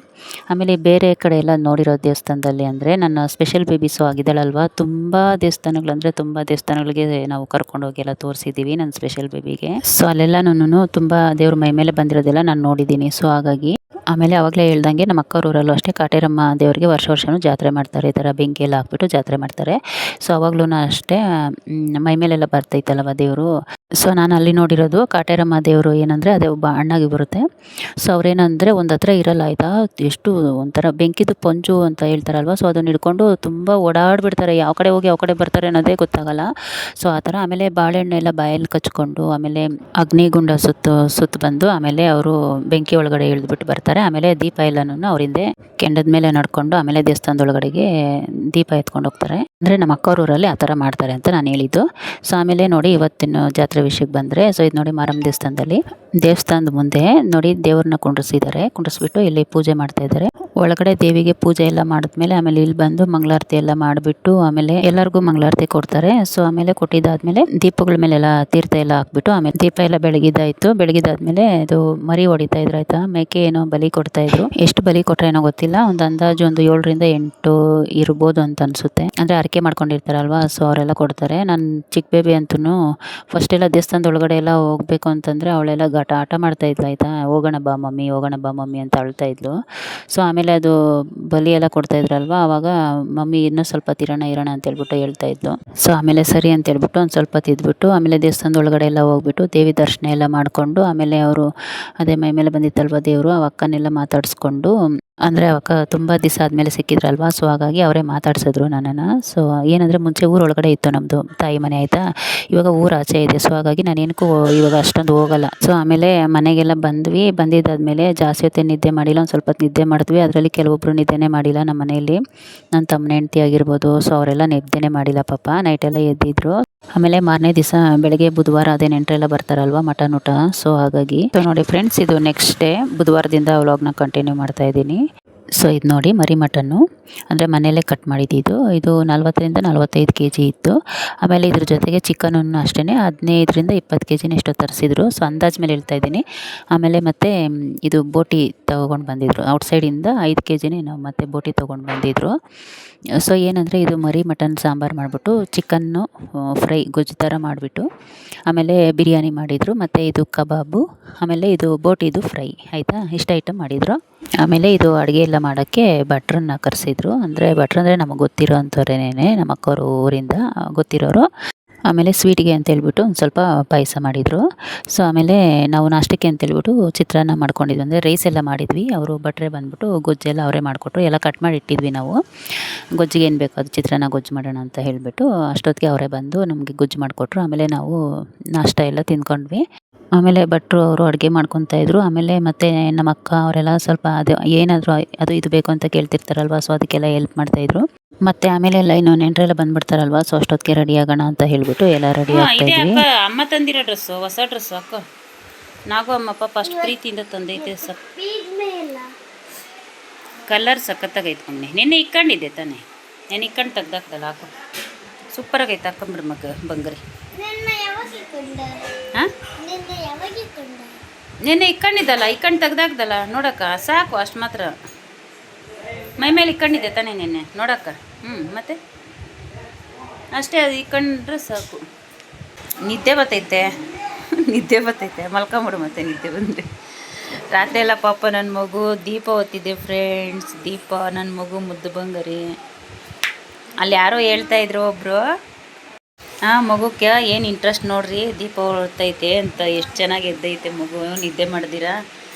ಆಮೇಲೆ ಬೇರೆ ಕಡೆ ಎಲ್ಲ ನೋಡಿರೋ ದೇವಸ್ಥಾನದಲ್ಲಿ ಅಂದರೆ ನನ್ನ ಸ್ಪೆಷಲ್ ಬೇಬೀಸು ಆಗಿದ್ದಾಳಲ್ವ, ತುಂಬ ದೇವಸ್ಥಾನಗಳಿಗೆ ನಾವು ಕರ್ಕೊಂಡೋಗಿ ಎಲ್ಲ ತೋರಿಸಿದ್ದೀವಿ ನನ್ನ ಸ್ಪೆಷಲ್ ಬೇಬಿಗೆ. ಸೊ ಅಲ್ಲೆಲ್ಲನೂ ತುಂಬ ದೇವ್ರ ಮೈ ಮೇಲೆ ಬಂದಿರೋದೆಲ್ಲ ನಾನು ನೋಡಿದ್ದೀನಿ. ಸೊ ಹಾಗಾಗಿ ಆಮೇಲೆ ಆವಾಗಲೇ ಹೇಳ್ದಂಗೆ ನಮ್ಮ ಅಕ್ಕವ್ರೂರಲ್ಲೂ ಅಷ್ಟೇ ಕಾಟೇರಮ್ಮ ದೇವರಿಗೆ ವರ್ಷವೂ ಜಾತ್ರೆ ಮಾಡ್ತಾರೆ, ಈ ಥರ ಬೆಂಕಿ ಎಲ್ಲ ಹಾಕ್ಬಿಟ್ಟು ಜಾತ್ರೆ ಮಾಡ್ತಾರೆ. ಸೊ ಅವಾಗ್ಲೂ ಅಷ್ಟೇ ಮೈ ಮೇಲೆಲ್ಲ ಬರ್ತೈತಲ್ವ ದೇವರು. ಸೊ ನಾನು ಅಲ್ಲಿ ನೋಡಿರೋದು ಕಾಟೇರಮ್ಮ ದೇವರು ಏನಂದರೆ ಅದೇ ಒಬ್ಬ ಅಣ್ಣಾಗಿ ಬರುತ್ತೆ. ಸೊ ಅವ್ರೇನಂದರೆ ಒಂದು ಹತ್ರ ಇರಲ್ಲ ಆಯಿತಾ, ಎಷ್ಟು ಒಂಥರ ಬೆಂಕಿದು ಪಂಜು ಅಂತ ಹೇಳ್ತಾರಲ್ವ, ಸೊ ಅದನ್ನ ಹಿಡ್ಕೊಂಡು ತುಂಬ ಓಡಾಡ್ಬಿಡ್ತಾರೆ, ಯಾವ ಕಡೆ ಹೋಗಿ ಯಾವ ಕಡೆ ಬರ್ತಾರೆ ಅನ್ನೋದೇ ಗೊತ್ತಾಗಲ್ಲ. ಸೊ ಆ ಥರ ಆಮೇಲೆ ಬಾಳೆಹಣ್ಣೆಲ್ಲ ಬಾಯಲ್ಲಿ ಕಚ್ಕೊಂಡು ಆಮೇಲೆ ಅಗ್ನಿಗುಂಡ ಸುತ್ತು ಬಂದು ಆಮೇಲೆ ಅವರು ಬೆಂಕಿ ಒಳಗಡೆ ಇಳಿದ್ಬಿಟ್ಟು ಬರ್ತಾರೆ. ಆಮೇಲೆ ದೀಪ ಎಲ್ಲನೂ ಅವರಿಂದೆ ಕೆಂಡದ ಮೇಲೆ ನಡ್ಕೊಂಡು ಆಮೇಲೆ ದೇವಸ್ಥಾನದೊಳಗಡೆಗೆ ದೀಪ ಎತ್ಕೊಂಡು ಹೋಗ್ತಾರೆ. ಅಂದರೆ ನಮ್ಮ ಅಕ್ಕವ್ರೂರಲ್ಲಿ ಆ ಥರ ಮಾಡ್ತಾರೆ ಅಂತ ನಾನು ಹೇಳಿದ್ದು. ಸೊ ಆಮೇಲೆ ನೋಡಿ ಇವತ್ತಿನ ಜಾತ್ರೆ ವಿಷಯಕ್ಕೆ ಬಂದರೆ, ಸೊ ಇದು ನೋಡಿ ಮಾರಮ್ಮ ದೇವಸ್ಥಾನದ ಮುಂದೆ ನೋಡಿ ದೇವ್ರನ್ನ ಕುಂಡ್ರಿಸ್ಬಿಟ್ಟು ಇಲ್ಲಿ ಪೂಜೆ ಮಾಡ್ತಾ ಇದ್ದಾರೆ. ಒಳಗಡೆ ದೇವಿಗೆ ಪೂಜೆ ಎಲ್ಲ ಮಾಡಿದ್ಮೇಲೆ ಆಮೇಲೆ ಇಲ್ಲಿ ಬಂದು ಮಂಗಳಾರತಿ ಎಲ್ಲ ಮಾಡಿಬಿಟ್ಟು ಆಮೇಲೆ ಎಲ್ಲರಿಗೂ ಮಂಗಳಾರತಿ ಕೊಡ್ತಾರೆ. ಸೊ ಆಮೇಲೆ ಕೊಟ್ಟಿದ್ದಾದ್ಮೇಲೆ ದೀಪಗಳ ಮೇಲೆಲ್ಲ ತೀರ್ಥ ಎಲ್ಲ ಹಾಕ್ಬಿಟ್ಟು ಆಮೇಲೆ ದೀಪ ಎಲ್ಲ ಬೆಳಗಿದಾದ್ಮೇಲೆ ಇದು ಮರಿ ಹೊಡಿತಾ ಇದ್ರು ಆಯ್ತಾ, ಮೇಕೆ ಏನೋ ಬಲಿ ಕೊಡ್ತಾ ಇದ್ರು. ಎಷ್ಟು ಬಲಿ ಕೊಟ್ರೆ ಏನೋ ಗೊತ್ತಿಲ್ಲ, ಒಂದು ಅಂದಾಜು 7ರಿಂದ 8 ಇರ್ಬೋದು ಅಂತ ಅನ್ಸುತ್ತೆ. ಅಂದರೆ ಅರಕೆ ಮಾಡ್ಕೊಂಡಿರ್ತಾರಲ್ವಾ, ಸೊ ಅವರೆಲ್ಲ ಕೊಡ್ತಾರೆ. ನನ್ನ ಚಿಕ್ಕ ಬೇಬಿ ಅಂತೂ ಫಸ್ಟ್ ಎಲ್ಲ ದೇವಸ್ಥಾನದ ಒಳಗಡೆ ಎಲ್ಲ ಹೋಗ್ಬೇಕು ಅಂತಂದರೆ ಅವಳೆಲ್ಲ ಆಟ ಮಾಡ್ತಾ ಇದ್ಲು ಆಯಿತಾ, ಹೋಗೋಣ ಬಾ ಮಮ್ಮಿ ಅಂತ ಅಳ್ತಾ ಇದ್ಲು. ಸೊ ಆಮೇಲೆ ಆಮೇಲೆ ಅದು ಬಲಿ ಎಲ್ಲ ಕೊಡ್ತಾಯಿದ್ರಲ್ವ, ಆವಾಗ ಮಮ್ಮಿ ಇನ್ನೂ ಸ್ವಲ್ಪ ಇರೋಣ ಅಂತೇಳ್ಬಿಟ್ಟು ಹೇಳ್ತಾಯಿದ್ಲು. ಸೊ ಆಮೇಲೆ ಸರಿ ಅಂತೇಳ್ಬಿಟ್ಟು ಒಂದು ಸ್ವಲ್ಪ ತಿದ್ಬಿಟ್ಟು ಆಮೇಲೆ ದೇವಸ್ಥಾನದ ಒಳಗಡೆ ಎಲ್ಲ ಹೋಗ್ಬಿಟ್ಟು ದೇವಿ ದರ್ಶನ ಎಲ್ಲ ಮಾಡಿಕೊಂಡು ಆಮೇಲೆ ಅವರು ಅದೇ ಮೈ ಮೇಲೆ ಬಂದಿತ್ತಲ್ವ ದೇವರು, ಆ ಅಕ್ಕನೆಲ್ಲ ಮಾತಾಡಿಸ್ಕೊಂಡು, ಅಂದರೆ ಅವಕ್ಕ ತುಂಬ ದಿವಸ ಆದಮೇಲೆ ಸಿಕ್ಕಿದ್ರಲ್ವ, ಸೊ ಹಾಗಾಗಿ ಅವರೇ ಮಾತಾಡ್ಸಿದ್ರು ನನ್ನನ್ನು. ಸೊ ಏನಂದರೆ ಮುಂಚೆ ಊರೊಳಗಡೆ ಇತ್ತು ನಮ್ಮದು ತಾಯಿ ಮನೆ ಆಯಿತಾ, ಇವಾಗ ಊರು ಆಚೆ ಇದೆ. ಸೊ ಹಾಗಾಗಿ ನಾನೇನಕ್ಕೂ ಇವಾಗ ಅಷ್ಟೊಂದು ಹೋಗಲ್ಲ. ಸೊ ಆಮೇಲೆ ಮನೆಗೆಲ್ಲ ಬಂದಿದ್ದಾದಮೇಲೆ ಜಾಸ್ತಿ ಹೊತ್ತು ನಿದ್ದೆ ಮಾಡಿಲ್ಲ, ಒಂದು ಸ್ವಲ್ಪ ಹೊತ್ತು ನಿದ್ದೆ ಮಾಡಿದ್ವಿ. ಅದರಲ್ಲಿ ಕೆಲವೊಬ್ಬರು ನಿದ್ದೆನೇ ಮಾಡಿಲ್ಲ ನಮ್ಮ ಮನೆಯಲ್ಲಿ, ನನ್ನ ತಮ್ಮನ ಹೆಂಡ್ತಿ ಆಗಿರ್ಬೋದು. ಸೊ ಅವರೆಲ್ಲ ನಿದ್ದೆನೇ ಮಾಡಿಲ್ಲ ಪಾಪ, ನೈಟೆಲ್ಲ ಎದ್ದಿದ್ರು. ಆಮೇಲೆ ಮಾರನೇ ದಿವಸ ಬೆಳಗ್ಗೆ ಬುಧವಾರ ಅದೇ ನೆಂಟರೆಲ್ಲ ಬರ್ತಾರಲ್ವ ಮಟನ್ ಊಟ. ಸೊ ಹಾಗಾಗಿ ಸೊ ನೋಡಿ ಫ್ರೆಂಡ್ಸ್, ಇದು ನೆಕ್ಸ್ಟ್ ಡೇ ಬುಧವಾರದಿಂದ ವ್ಲಾಗ್ನ ಕಂಟಿನ್ಯೂ ಮಾಡ್ತಾ ಇದ್ದೀನಿ. ಸೊ ಇದು ನೋಡಿ ಮರಿ ಮಟನ್ನು, ಅಂದರೆ ಮನೆಯಲ್ಲೇ ಕಟ್ ಮಾಡಿದ್ದು. ಇದು 40ರಿಂದ 45 kg ಇತ್ತು. ಆಮೇಲೆ ಇದ್ರ ಜೊತೆಗೆ ಚಿಕನನ್ನು ಅಷ್ಟೇ 15ರಿಂದ 20 kg ಎಷ್ಟೋ ತರಿಸಿದ್ರು. ಸೊ ಅಂದಾಜು ಮೇಲೆ ಹೇಳ್ತಾ ಇದ್ದೀನಿ. ಆಮೇಲೆ ಮತ್ತೆ ಇದು ಬೋಟಿ ತೊಗೊಂಡು ಬಂದಿದ್ರು ಔಟ್ಸೈಡಿಂದ 5 kg ನಾವು ಮತ್ತೆ ಬೋಟಿ ತೊಗೊಂಡು ಬಂದಿದ್ರು. ಸೊ ಏನಂದರೆ ಇದು ಮರಿ ಮಟನ್ ಸಾಂಬಾರು ಮಾಡಿಬಿಟ್ಟು ಚಿಕನ್ನು ಫ್ರೈ ಗೊಜ್ಜು ಥರ ಮಾಡಿಬಿಟ್ಟು ಆಮೇಲೆ ಬಿರಿಯಾನಿ ಮಾಡಿದರು. ಮತ್ತು ಇದು ಕಬಾಬು, ಆಮೇಲೆ ಇದು ಬೋಟಿದು ಫ್ರೈ ಆಯಿತಾ, ಇಷ್ಟು ಐಟಮ್ ಮಾಡಿದರು. ಆಮೇಲೆ ಇದು ಅಡುಗೆ ಎಲ್ಲ ಮಾಡೋಕ್ಕೆ ಭಟ್ರನ್ನ ಕರೆಸಿದ್ರು. ಅಂದರೆ ಭಟ್ರು ಅಂದರೆ ನಮಗೆ ಗೊತ್ತಿರೋ ಅಂಥವ್ರೇನೇ, ನಮ್ಮ ಅಕ್ಕವ್ರ ಊರಿಂದ ಗೊತ್ತಿರೋರು. ಆಮೇಲೆ ಸ್ವೀಟಿಗೆ ಅಂತೇಳ್ಬಿಟ್ಟು ಒಂದು ಸ್ವಲ್ಪ ಪಾಯಸ ಮಾಡಿದರು. ಸೊ ಆಮೇಲೆ ನಾವು ನಾಷ್ಟಕ್ಕೆ ಅಂತೇಳ್ಬಿಟ್ಟು ಚಿತ್ರಾನ್ನ ಮಾಡ್ಕೊಂಡಿದ್ವಿ, ಅಂದರೆ ರೈಸ್ ಎಲ್ಲ ಮಾಡಿದ್ವಿ. ಅವರು ಭಟ್ರೆ ಬಂದುಬಿಟ್ಟು ಗೊಜ್ಜೆಲ್ಲ ಅವರೇ ಮಾಡಿಕೊಟ್ರು. ಎಲ್ಲ ಕಟ್ ಮಾಡಿ ಇಟ್ಟಿದ್ವಿ ನಾವು, ಗೊಜ್ಜಿಗೆ ಏನು ಬೇಕೋ ಅದು ಚಿತ್ರಾನ್ನ ಗೊಜ್ಜು ಮಾಡೋಣ ಅಂತ ಹೇಳಿಬಿಟ್ಟು ಅಷ್ಟೊತ್ತಿಗೆ ಅವರೇ ಬಂದು ನಮಗೆ ಗೊಜ್ಜು ಮಾಡಿಕೊಟ್ರು. ಆಮೇಲೆ ನಾವು ನಾಷ್ಟ ಎಲ್ಲ ತಿಂದ್ಕೊಂಡ್ವಿ. ಆಮೇಲೆ ಭಟ್ರು ಅವರು ಅಡುಗೆ ಮಾಡ್ಕೊತಾಯಿದ್ರು. ಆಮೇಲೆ ಮತ್ತು ನಮ್ಮ ಅಕ್ಕ ಅವರೆಲ್ಲ ಸ್ವಲ್ಪ ಅದು ಏನಾದರೂ ಅದು ಇದು ಬೇಕು ಅಂತ ಕೇಳ್ತಿರ್ತಾರಲ್ವ, ಸೊ ಅದಕ್ಕೆಲ್ಲ ಹೆಲ್ಪ್ ಮಾಡ್ತಾಯಿದ್ರು. ಮತ್ತು ಆಮೇಲೆ ಎಲ್ಲ ಇನ್ನೂ ನೆಂಟರೆಲ್ಲ ಬಂದುಬಿಡ್ತಾರಲ್ವ, ಸೊ ಅಷ್ಟೊತ್ತಿಗೆ ರೆಡಿ ಆಗೋಣ ಅಂತ ಹೇಳಿಬಿಟ್ಟು ಎಲ್ಲ ರೆಡಿ ಆಗ್ತಾಯಿದ್ವಿ. ಅಕ್ಕ ಅಮ್ಮ ತಂದಿರೋ ಡ್ರೆಸ್ಸು, ಹೊಸ ಡ್ರೆಸ್ಸು ಅಕ್ಕ. ನಾಗೂ ಅಮ್ಮ ಪಾಪ ಅಷ್ಟು ಪ್ರೀತಿಯಿಂದ ತಂದೈತೆ. Colour ಸಖತ್ತಾಗೈತೆ mummy. ನಿನ್ನೆ ಇಕ್ಕೊಂಡಿದ್ದೆ ತಾನೇ, ನೆನ್ನೆ ಇಕ್ಕೊಂಡು ತೆಗ್ದಾಕ್ದಲ್ಲ, ಹಾಕು ಸೂಪರಾಗೈತೆ. ಹಾಕೊಂಬಿಡು ಮಗ ಬಂಗಾರಿ. ಹಾಂ ನಿನ್ನೆ ಇಕ್ಕೊಂಡಿದ್ದಲ್ಲ, ಇಕ್ಕೊಂಡು ತೆಗ್ದಾಕ್ದಲ್ಲ ನೋಡಕ್ಕ, ಸಾಕು ಅಷ್ಟು ಮಾತ್ರ. ಮೈ ಮೇಲೆ ಇಕ್ಕೊಂಡಿದ್ದೆ ತಾನೇ ನಿನ್ನೆ ನೋಡಕ್ಕ. ಮತ್ತೆ ಅಷ್ಟೇ, ಅದು ಇಕ್ಕೊಂಡ್ರೆ ಸಾಕು. ನಿದ್ದೆ ಬರ್ತೈತೆ ಮಲ್ಕೊಂಬಿಡು. ಮತ್ತೆ ನಿದ್ದೆ ಬಂದರೆ ರಾತ್ರಿ ಎಲ್ಲ ಪಾಪ ನನ್ನ ಮಗು ದೀಪ ಹೊತ್ತಿದ್ದೆ ಫ್ರೆಂಡ್ಸ್. ದೀಪ ನನ್ನ ಮಗು ಮುದ್ದು ಬಂಗಾರಿ. ಅಲ್ಲಿ ಯಾರೋ ಹೇಳ್ತಾಯಿದ್ರು ಒಬ್ಬರು, ಮಗುಕ್ಕೆ ಏನು ಇಂಟ್ರೆಸ್ಟ್ ನೋಡ್ರಿ, ದೀಪ ಹೊತ್ತೈತೆ ಅಂತ, ಎಷ್ಟು ಚೆನ್ನಾಗಿ ಎದ್ದೈತೆ ಮಗು, ನಿದ್ದೆ ಮಾಡ್ದಿರಾ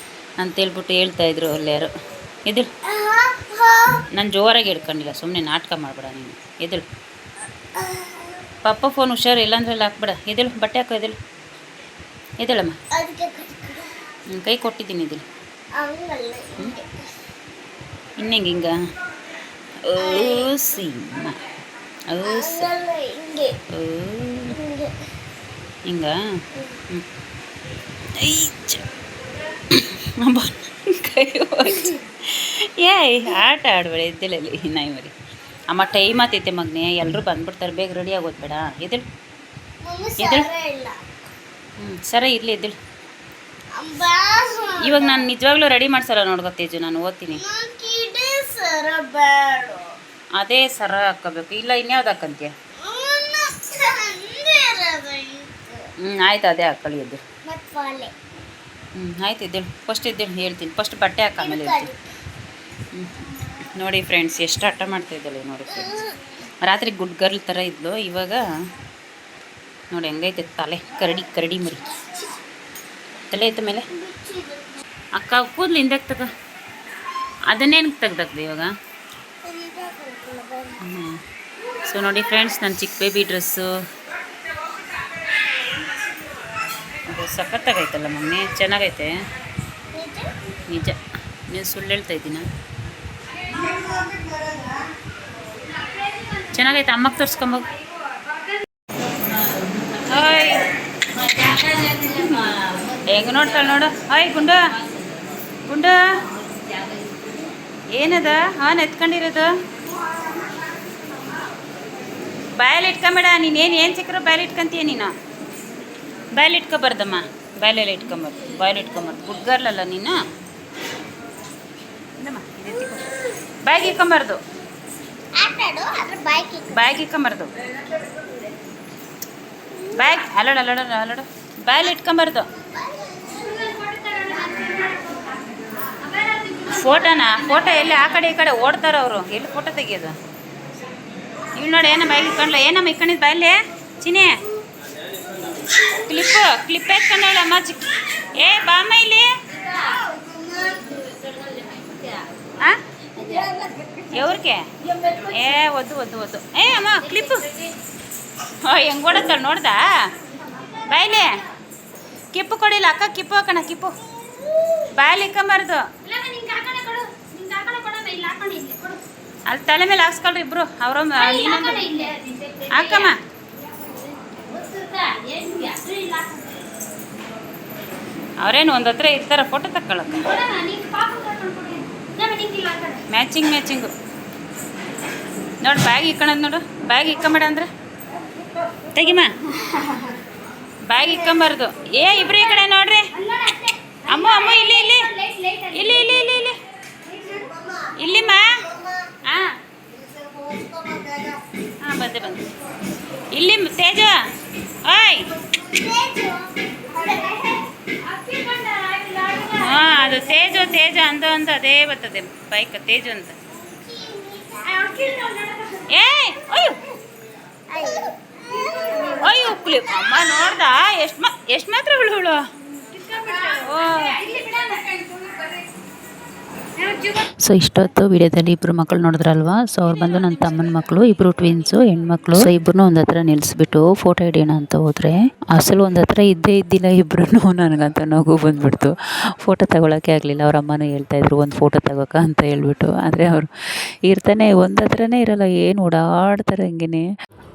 ಅಂತೇಳ್ಬಿಟ್ಟು ಹೇಳ್ತಾಯಿದ್ರು ಅಲ್ಲಿ ಯಾರು. ಎದುಳು, ನಾನು ಜೋರಾಗಿ ಹಿಡ್ಕೊಂಡಿಲ್ಲ, ಸುಮ್ಮನೆ ನಾಟಕ ಮಾಡಬೇಡ ನೀನು. ಎದುಳು ಪಪ್ಪ ಫೋನ್ ಹುಷಾರು, ಇಲ್ಲಾಂದ್ರೆ ಅಲ್ಲಿ ಹಾಕ್ಬೇಡ. ಎದುಳು, ಬಟ್ಟೆ ಹಾಕೋ, ಎದುಳಮ್ಮ. ಕೈ ಕೊಟ್ಟಿದ್ದೀನಿ, ಎದುಳು. ಇನ್ನೆಂಗೆ ಹಿಂಗ ಸಿಂಹ ಹಿಂಗ ಕೈ ಏಯ್ ಆಟ ಆಡಬೇಡ ಎದ್ದೆಲಲ್ಲಿ ನಾಯಿ ಮರಿ. ಅಮ್ಮ ಟೈಮ್ ಆತೈತೆ ಮಗನೇ, ಎಲ್ಲರೂ ಬಂದ್ಬಿಡ್ತಾರೆ, ಬೇಗ ರೆಡಿ ಆಗೋದು ಬೇಡ. ಎದ್ದೇಳು ಸರ ಇರಲಿ, ಎದ್ದೇಳು. ಇವಾಗ ನಾನು ನಿಜವಾಗ್ಲೂ ರೆಡಿ ಮಾಡ್ಸಲ್ಲ ನೋಡ್ಕೊ ತೇಜು, ನಾನು ಓದ್ತೀನಿ. ಅದೇ ಸರ ಹಾಕ್ಕೋಬೇಕು, ಇಲ್ಲ ಇನ್ಯಾವ್ದು ಹಾಕಂತೀಯ? ಆಯ್ತು, ಅದೇ ಹಾಕೊಳ್ಳಿ. ಎದ್ದೇಳು. ಆಯ್ತು ಎದ್ದೇಳು, ಫಸ್ಟ್ ಎದ್ದೇಳು ಹೇಳ್ತೀನಿ. ಫಸ್ಟ್ ಬಟ್ಟೆ ಹಾಕ, ಆಮೇಲೆ ಹೇಳ್ತೀನಿ. ನೋಡಿ ಫ್ರೆಂಡ್ಸ್, ಎಷ್ಟು ಆಟ ಮಾಡ್ತಾಯಿದ್ದಾಳೆ ನೋಡಿ ಫ್ರೆಂಡ್ಸ್. ರಾತ್ರಿ ಗುಡ್ ಗರ್ಲ್ ಥರ ಇದ್ಲು, ಇವಾಗ ನೋಡಿ ಹೆಂಗೈತೆ ತಲೆ. ಕರಡಿ ಮರಿ ತಲೆ ಐತೆ ಮೇಲೆ. ಅಕ್ಕ ಕೂದಲು ಹಿಂದಕ್ಕೆ ತಗ, ಅದನ್ನೇನು ತೆಗ್ದಾಕ್ದೆ ಇವಾಗ. ಸೊ ನೋಡಿ ಫ್ರೆಂಡ್ಸ್, ನನ್ನ ಚಿಕ್ಕ ಬೇಬಿ ಡ್ರೆಸ್ಸು ಅದು ಸಖತ್ತಾಗೈತಲ್ಲ ಮಮ್ಮಿ, ಚೆನ್ನಾಗೈತೆ. ನಿಜ, ನೀನು ಸುಳ್ಳು ಹೇಳ್ತಾ ಇದ್ದೀನ. ಚೆನ್ನಾಗೈತೆ. ಅಮ್ಮಕ್ಕೆ ತೋರಿಸ್ಕೊಂಬೋಗು. ಹಾಯ್, ಹೆಂಗೆ ನೋಡ್ತಾಳೆ ನೋಡು. ಹಾಯ್ ಗುಂಡ ಏನದ ಎತ್ಕೊಂಡಿರೋದು? ಬಾಯಲ್ಲಿ ಇಟ್ಕೊಂಬೇಡ ನೀನೇನು, ಏನು ಸಿಕ್ಕರು ಬಾಯಲ್ಲಿ ಇಟ್ಕೊಂತೀಯ ನೀನು. ಬಾಯಲ್ಲಿ ಇಟ್ಕೊಬಾರ್ದಮ್ಮ, ಬಾಯಲ್ಲೆಲ್ಲ ಇಟ್ಕೊಂಬಾರ್ದು. ಗುಡ್ ಗರ್ಲ್ ಅಲ್ಲ ನೀನು. ಬಾಯಿಗೆ ಇಟ್ಕೊಂಬಾರ್ದು, ಬಾಯಿಗೆ ಇಟ್ಕೊಂಬಾರ್ದು. ಬ್ಯಾಗ್ ಅಲ್ಲಡ ಬಾಯಲ್ಲಿ ಇಟ್ಕೊಂಬಾರ್ದು. ಫೋಟೋ ಎಲ್ಲಿ ಆ ಕಡೆ ಈ ಕಡೆ ಓಡ್ತಾರ ಅವರು, ಎಲ್ಲಿ ಫೋಟೋ ತೆಗಿಯೋದು? ಇವ್ ನೋಡಿ ಏನಮ್ಮ ಬಾಯಿಗೆ ಇಟ್ಕೊಂಡ್ಲ, ಏನಮ್ಮ ಇಟ್ಕೊಂಡಿದ್ ಬಾಯಲ್ಲಿ ಚಿನಿ ಕ್ಲಿಪ್ ಎತ್ಕೊಂಡಮ್ಮ ಚಿಕ್ಕ. ಏ ಬಾಮ್ಮ ಇಲ್ಲಿ. ಎವ್ರಿಗೆ? ಏ ಒದ್ದು ಏ ಅಮ್ಮ ಕ್ಲಿಪ್ಪು ಹೆಂಗ್ ಓಡತ್ತಾಳ ನೋಡ್ದಾ? ಬಾಯ್ಲಿ ಕಿಪ್ಪು ಕೊಡಿಲ್ಲ ಅಕ್ಕ, ಕಿಪ್ಪು ಹಾಕೋಣ, ಕಿಪ್ಪು ಬಾಯಲ್ಲಿ ಇಕ್ಕಂಬಾರ್ದು. ಅಲ್ಲಿ ತಲೆ ಮೇಲೆ ಹಾಕ್ಸ್ಕೊಳ್ರಿ ಇಬ್ರು. ಅವ್ರ ಹಾಕಮ್ಮ. ಅವ್ರೇನು ಒಂದ್ ಹತ್ರ ಇರ್ತಾರ ಫೋಟೋ ತಕ್ಕೊಳಕ್ಕೆ. ಮ್ಯಾಚಿಂಗು ನೋಡಿ. ಬ್ಯಾಗ್ ಇಕ್ಕಣದ್ ನೋಡು, ಬ್ಯಾಗ್ ಇಕ್ಕಂಬೇಡ ಅಂದ್ರೆ ತೆಗಿಮ್ಮ. ಬ್ಯಾಗ್ ಇಕ್ಕಂಬಾರ್ದು. ಏ ಇಬ್ರು ಈ ಕಡೆ ನೋಡ್ರಿ. ಅಮ್ಮ ಇಲ್ಲಿ ಇಲ್ಲಿ ಇಲ್ಲಿ ಇಲ್ಲಿ ಇಲ್ಲಿ ಇಲ್ಲಿ ಇಲ್ಲಿಮ್ಮ. ಹಾಂ ಬಂದೆ ಇಲ್ಲಿ ತೇಜ. ಓಯ್ ಹಾಂ ಅದು ತೇಜ ಅಂದ ಅದೇ ಬರ್ತದೆ ಬೈಕ್ ತೇಜು ಅಂತ. ಏ ಅಯ್ಯೋ ಕ್ಲಿಪ್ ಅಮ್ಮ ನೋಡ್ದ ಎಷ್ಟು ಮಾತ್ರ ಹುಳು. ಸೊ ಇಷ್ಟೊತ್ತು ವಿಡಿಯೋದಲ್ಲಿ ಇಬ್ಬರು ಮಕ್ಕಳು ನೋಡಿದ್ರಲ್ವಾ. ಸೊ ಅವ್ರು ಬಂದು ನನ್ನ ತಮ್ಮನ ಮಕ್ಕಳು, ಇಬ್ಬರು ಟ್ವಿನ್ಸು ಹೆಣ್ಮಕ್ಳು. ಸೊ ಇಬ್ಬರನ್ನೂ ಒಂದು ಹತ್ರ ನಿಲ್ಲಿಸ್ಬಿಟ್ಟು ಫೋಟೋ ಹಿಡಿಯೋಣ ಅಂತ ಹೋದ್ರೆ ಅಸಲು ಒಂದು ಹತ್ರ ಇದ್ದಿಲ್ಲ ಇಬ್ಬರು. ನನಗಂತ ನಗು ಬಂದ್ಬಿಡ್ತು. ಫೋಟೋ ತಗೊಳಕ್ಕೆ ಆಗಲಿಲ್ಲ. ಅವ್ರ ಅಮ್ಮನೂ ಹೇಳ್ತಾಯಿದ್ರು ಒಂದು ಫೋಟೋ ತಗೋಕ ಅಂತ ಹೇಳ್ಬಿಟ್ಟು. ಆದರೆ ಅವರು ಇರ್ತಾನೆ ಒಂದು ಹತ್ರನೇ ಇರಲ್ಲ, ಏನು ಓಡಾಡ್ತಾರೆ ಹಂಗೇ.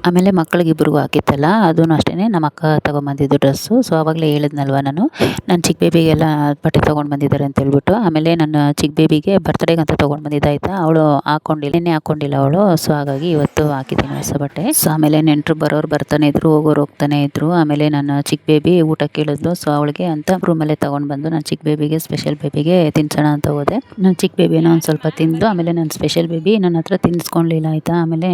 ಆಮೇಲೆ ಮಕ್ಕಳಿಗೆ ಇಬ್ಬರಿಗೂ ಹಾಕಿತ್ತಲ್ಲ, ಅದೂ ಅಷ್ಟೇ ನಮ್ಮ ಅಕ್ಕ ತೊಗೊಂಬಂದಿದ್ದು ಡ್ರೆಸ್ಸು. ಸೊ ಆವಾಗಲೇ ಹೇಳಿದ್ನಲ್ವ ನಾನು, ನನ್ನ ಚಿಕ್ಕ ಬೇಬಿಗೆಲ್ಲ ಬಟ್ಟೆ ತೊಗೊಂಡು ಬಂದಿದ್ದಾರೆ ಅಂತ ಹೇಳ್ಬಿಟ್ಟು. ಆಮೇಲೆ ನನ್ನ ಚಿಕ್ಕ ಬೇಬಿಗೆ ಬರ್ತ್ಡೇಗೆ ಅಂತ ತೊಗೊಂಡು ಬಂದಿದ್ದಾಯ್ತಾ, ಅವಳು ಹಾಕ್ಕೊಂಡಿಲ್ಲ ಅವಳು. ಸೊ ಹಾಗಾಗಿ ಇವತ್ತು ಹಾಕಿದ್ದೀನಿ ಹೊಸ ಬಟ್ಟೆ. ಸೊ ಆಮೇಲೆ ನೆಂಟರು ಬರೋರು ಬರ್ತಾನೆ ಇದ್ರು, ಹೋಗೋರು ಹೋಗ್ತಾನೆ ಇದ್ರು. ಆಮೇಲೆ ನನ್ನ ಚಿಕ್ಕ ಬೇಬಿ ಊಟ ಕೇಳಿದ್ಲು. ಸೊ ಅವಳಿಗೆ ಅಂತ ರೂಮಲ್ಲೇ ತೊಗೊಂಡು ಬಂದು ನನ್ನ ಚಿಕ್ಕ ಬೇಬಿಗೆ, ಸ್ಪೆಷಲ್ ಬೇಬಿಗೆ ತಿನ್ಸೋಣ ಅಂತ ಹೋದೆ. ನನ್ನ ಚಿಕ್ಕ ಬೇಬಿನೋ ಒಂದು ಸ್ವಲ್ಪ ತಿಂದು, ಆಮೇಲೆ ನನ್ನ ಸ್ಪೆಷಲ್ ಬೇಬಿ ನನ್ನ ಹತ್ರ ತಿನ್ನಿಸ್ಕೊಳ್ಳಿಲ್ಲ ಆಯಿತಾ. ಆಮೇಲೆ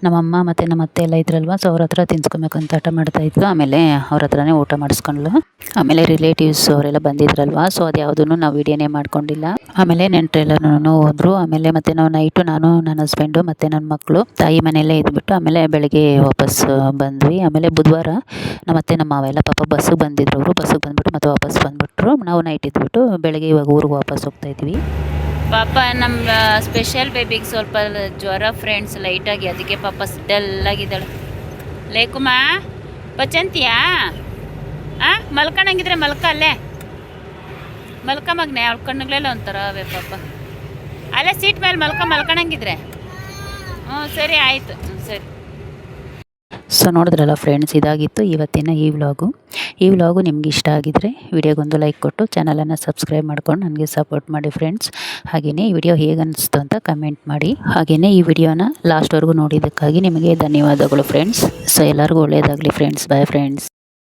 ನಮ್ಮಮ್ಮ ಮತ್ತು ನಮ್ಮ ಅತ್ತೆ ಎಲ್ಲ ಇದ್ರಲ್ವ, ಸೊ ಅವ್ರ ಹತ್ರ ತಿನ್ಸ್ಕೊಬೇಕು ಅಂತ ಆಟ ಮಾಡ್ತಾಯಿತ್ತು. ಆಮೇಲೆ ಅವ್ರ ಹತ್ರನೇ ಊಟ ಮಾಡಿಸ್ಕೊಂಡ್ಲು. ಆಮೇಲೆ ರಿಲೇಟಿವ್ಸ್ ಅವರೆಲ್ಲ ಬಂದಿದ್ರಲ್ವ, ಸೊ ಅದು ಯಾವುದನ್ನು ನಾವು ವಿಡಿಯೋನೇ ಮಾಡ್ಕೊಂಡಿಲ್ಲ. ಆಮೇಲೆ ನೆಂಟರೆಲ್ಲನೂ ಹೋದ್ರು. ಆಮೇಲೆ ಮತ್ತೆ ನಾವು ನೈಟು ನಾನು, ನನ್ನ ಹಸ್ಬೆಂಡು ಮತ್ತು ನನ್ನ ಮಕ್ಕಳು ತಾಯಿ ಮನೆಯಲ್ಲೇ ಇದ್ಬಿಟ್ಟು ಆಮೇಲೆ ಬೆಳಗ್ಗೆ ವಾಪಸ್ ಬಂದ್ವಿ. ಆಮೇಲೆ ಬುಧವಾರ ನಮ್ಮ ಅತ್ತೆ ನಮ್ಮ ಮಾವ ಎಲ್ಲ ಪಾಪ ಬಸ್ಸಿಗೆ ಬಂದಿದ್ರು. ಅವರು ಬಸ್ಸಿಗೆ ಬಂದುಬಿಟ್ಟು ಮತ್ತೆ ವಾಪಸ್ ಬಂದುಬಿಟ್ರು. ನಾವು ನೈಟ್ ಇದ್ಬಿಟ್ಟು ಬೆಳಗ್ಗೆ ಇವಾಗ ಊರಿಗೆ ವಾಪಸ್ ಹೋಗ್ತಾಯಿದ್ವಿ. ಪಾಪ ನಮ್ಮ ಸ್ಪೆಷಲ್ ಬೇಬಿಗೆ ಸ್ವಲ್ಪ ಜ್ವರ ಫ್ರೆಂಡ್ಸ್ ಲೈಟಾಗಿ, ಅದಕ್ಕೆ ಪಾಪ ಡಲ್ಲಾಗಿದ್ದಾಳೆ. ಲೇಕುಮ ಬಚ್ಚಂತಿಯಾ? ಮಲ್ಕೊಂಡಂಗಿದ್ರೆ ಅಲ್ಲೇ ಮಲ್ಕ ಮಗನೆ. ಅವಳ ಕಣ್ಣುಗಳೆಲ್ಲ ಒಂಥರ ಅವೇ ಪಾಪ. ಅಲ್ಲೇ ಸೀಟ್ ಮೇಲೆ ಮಲ್ಕೊಂಡಂಗಿದ್ರೆ ಹ್ಞೂ ಸರಿ ಆಯಿತು, ಸರಿ. ಸೊ ನೋಡಿದ್ರಲ್ಲ ಫ್ರೆಂಡ್ಸ್, ಇದಾಗಿತ್ತು ಇವತ್ತಿನ ಈ ವ್ಲಾಗು ನಿಮ್ಗೆ ಇಷ್ಟ ಆಗಿದ್ರೆ ವಿಡಿಯೋಗೊಂದು ಲೈಕ್ ಕೊಟ್ಟು ಚಾನಲನ್ನು ಸಬ್ಸ್ಕ್ರೈಬ್ ಮಾಡ್ಕೊಂಡು ನನಗೆ ಸಪೋರ್ಟ್ ಮಾಡಿ ಫ್ರೆಂಡ್ಸ್. ಹಾಗೆಯೇ ಈ ವಿಡಿಯೋ ಹೇಗೆ ಅನಿಸ್ತು ಅಂತ ಕಮೆಂಟ್ ಮಾಡಿ. ಹಾಗೆಯೇ ಈ ವಿಡಿಯೋನ ಲಾಸ್ಟ್ವರೆಗೂ ನೋಡಿದ್ದಕ್ಕಾಗಿ ನಿಮಗೆ ಧನ್ಯವಾದಗಳು ಫ್ರೆಂಡ್ಸ್. ಸೊ ಎಲ್ಲರಿಗೂ ಒಳ್ಳೆಯದಾಗಲಿ ಫ್ರೆಂಡ್ಸ್. Bye friends.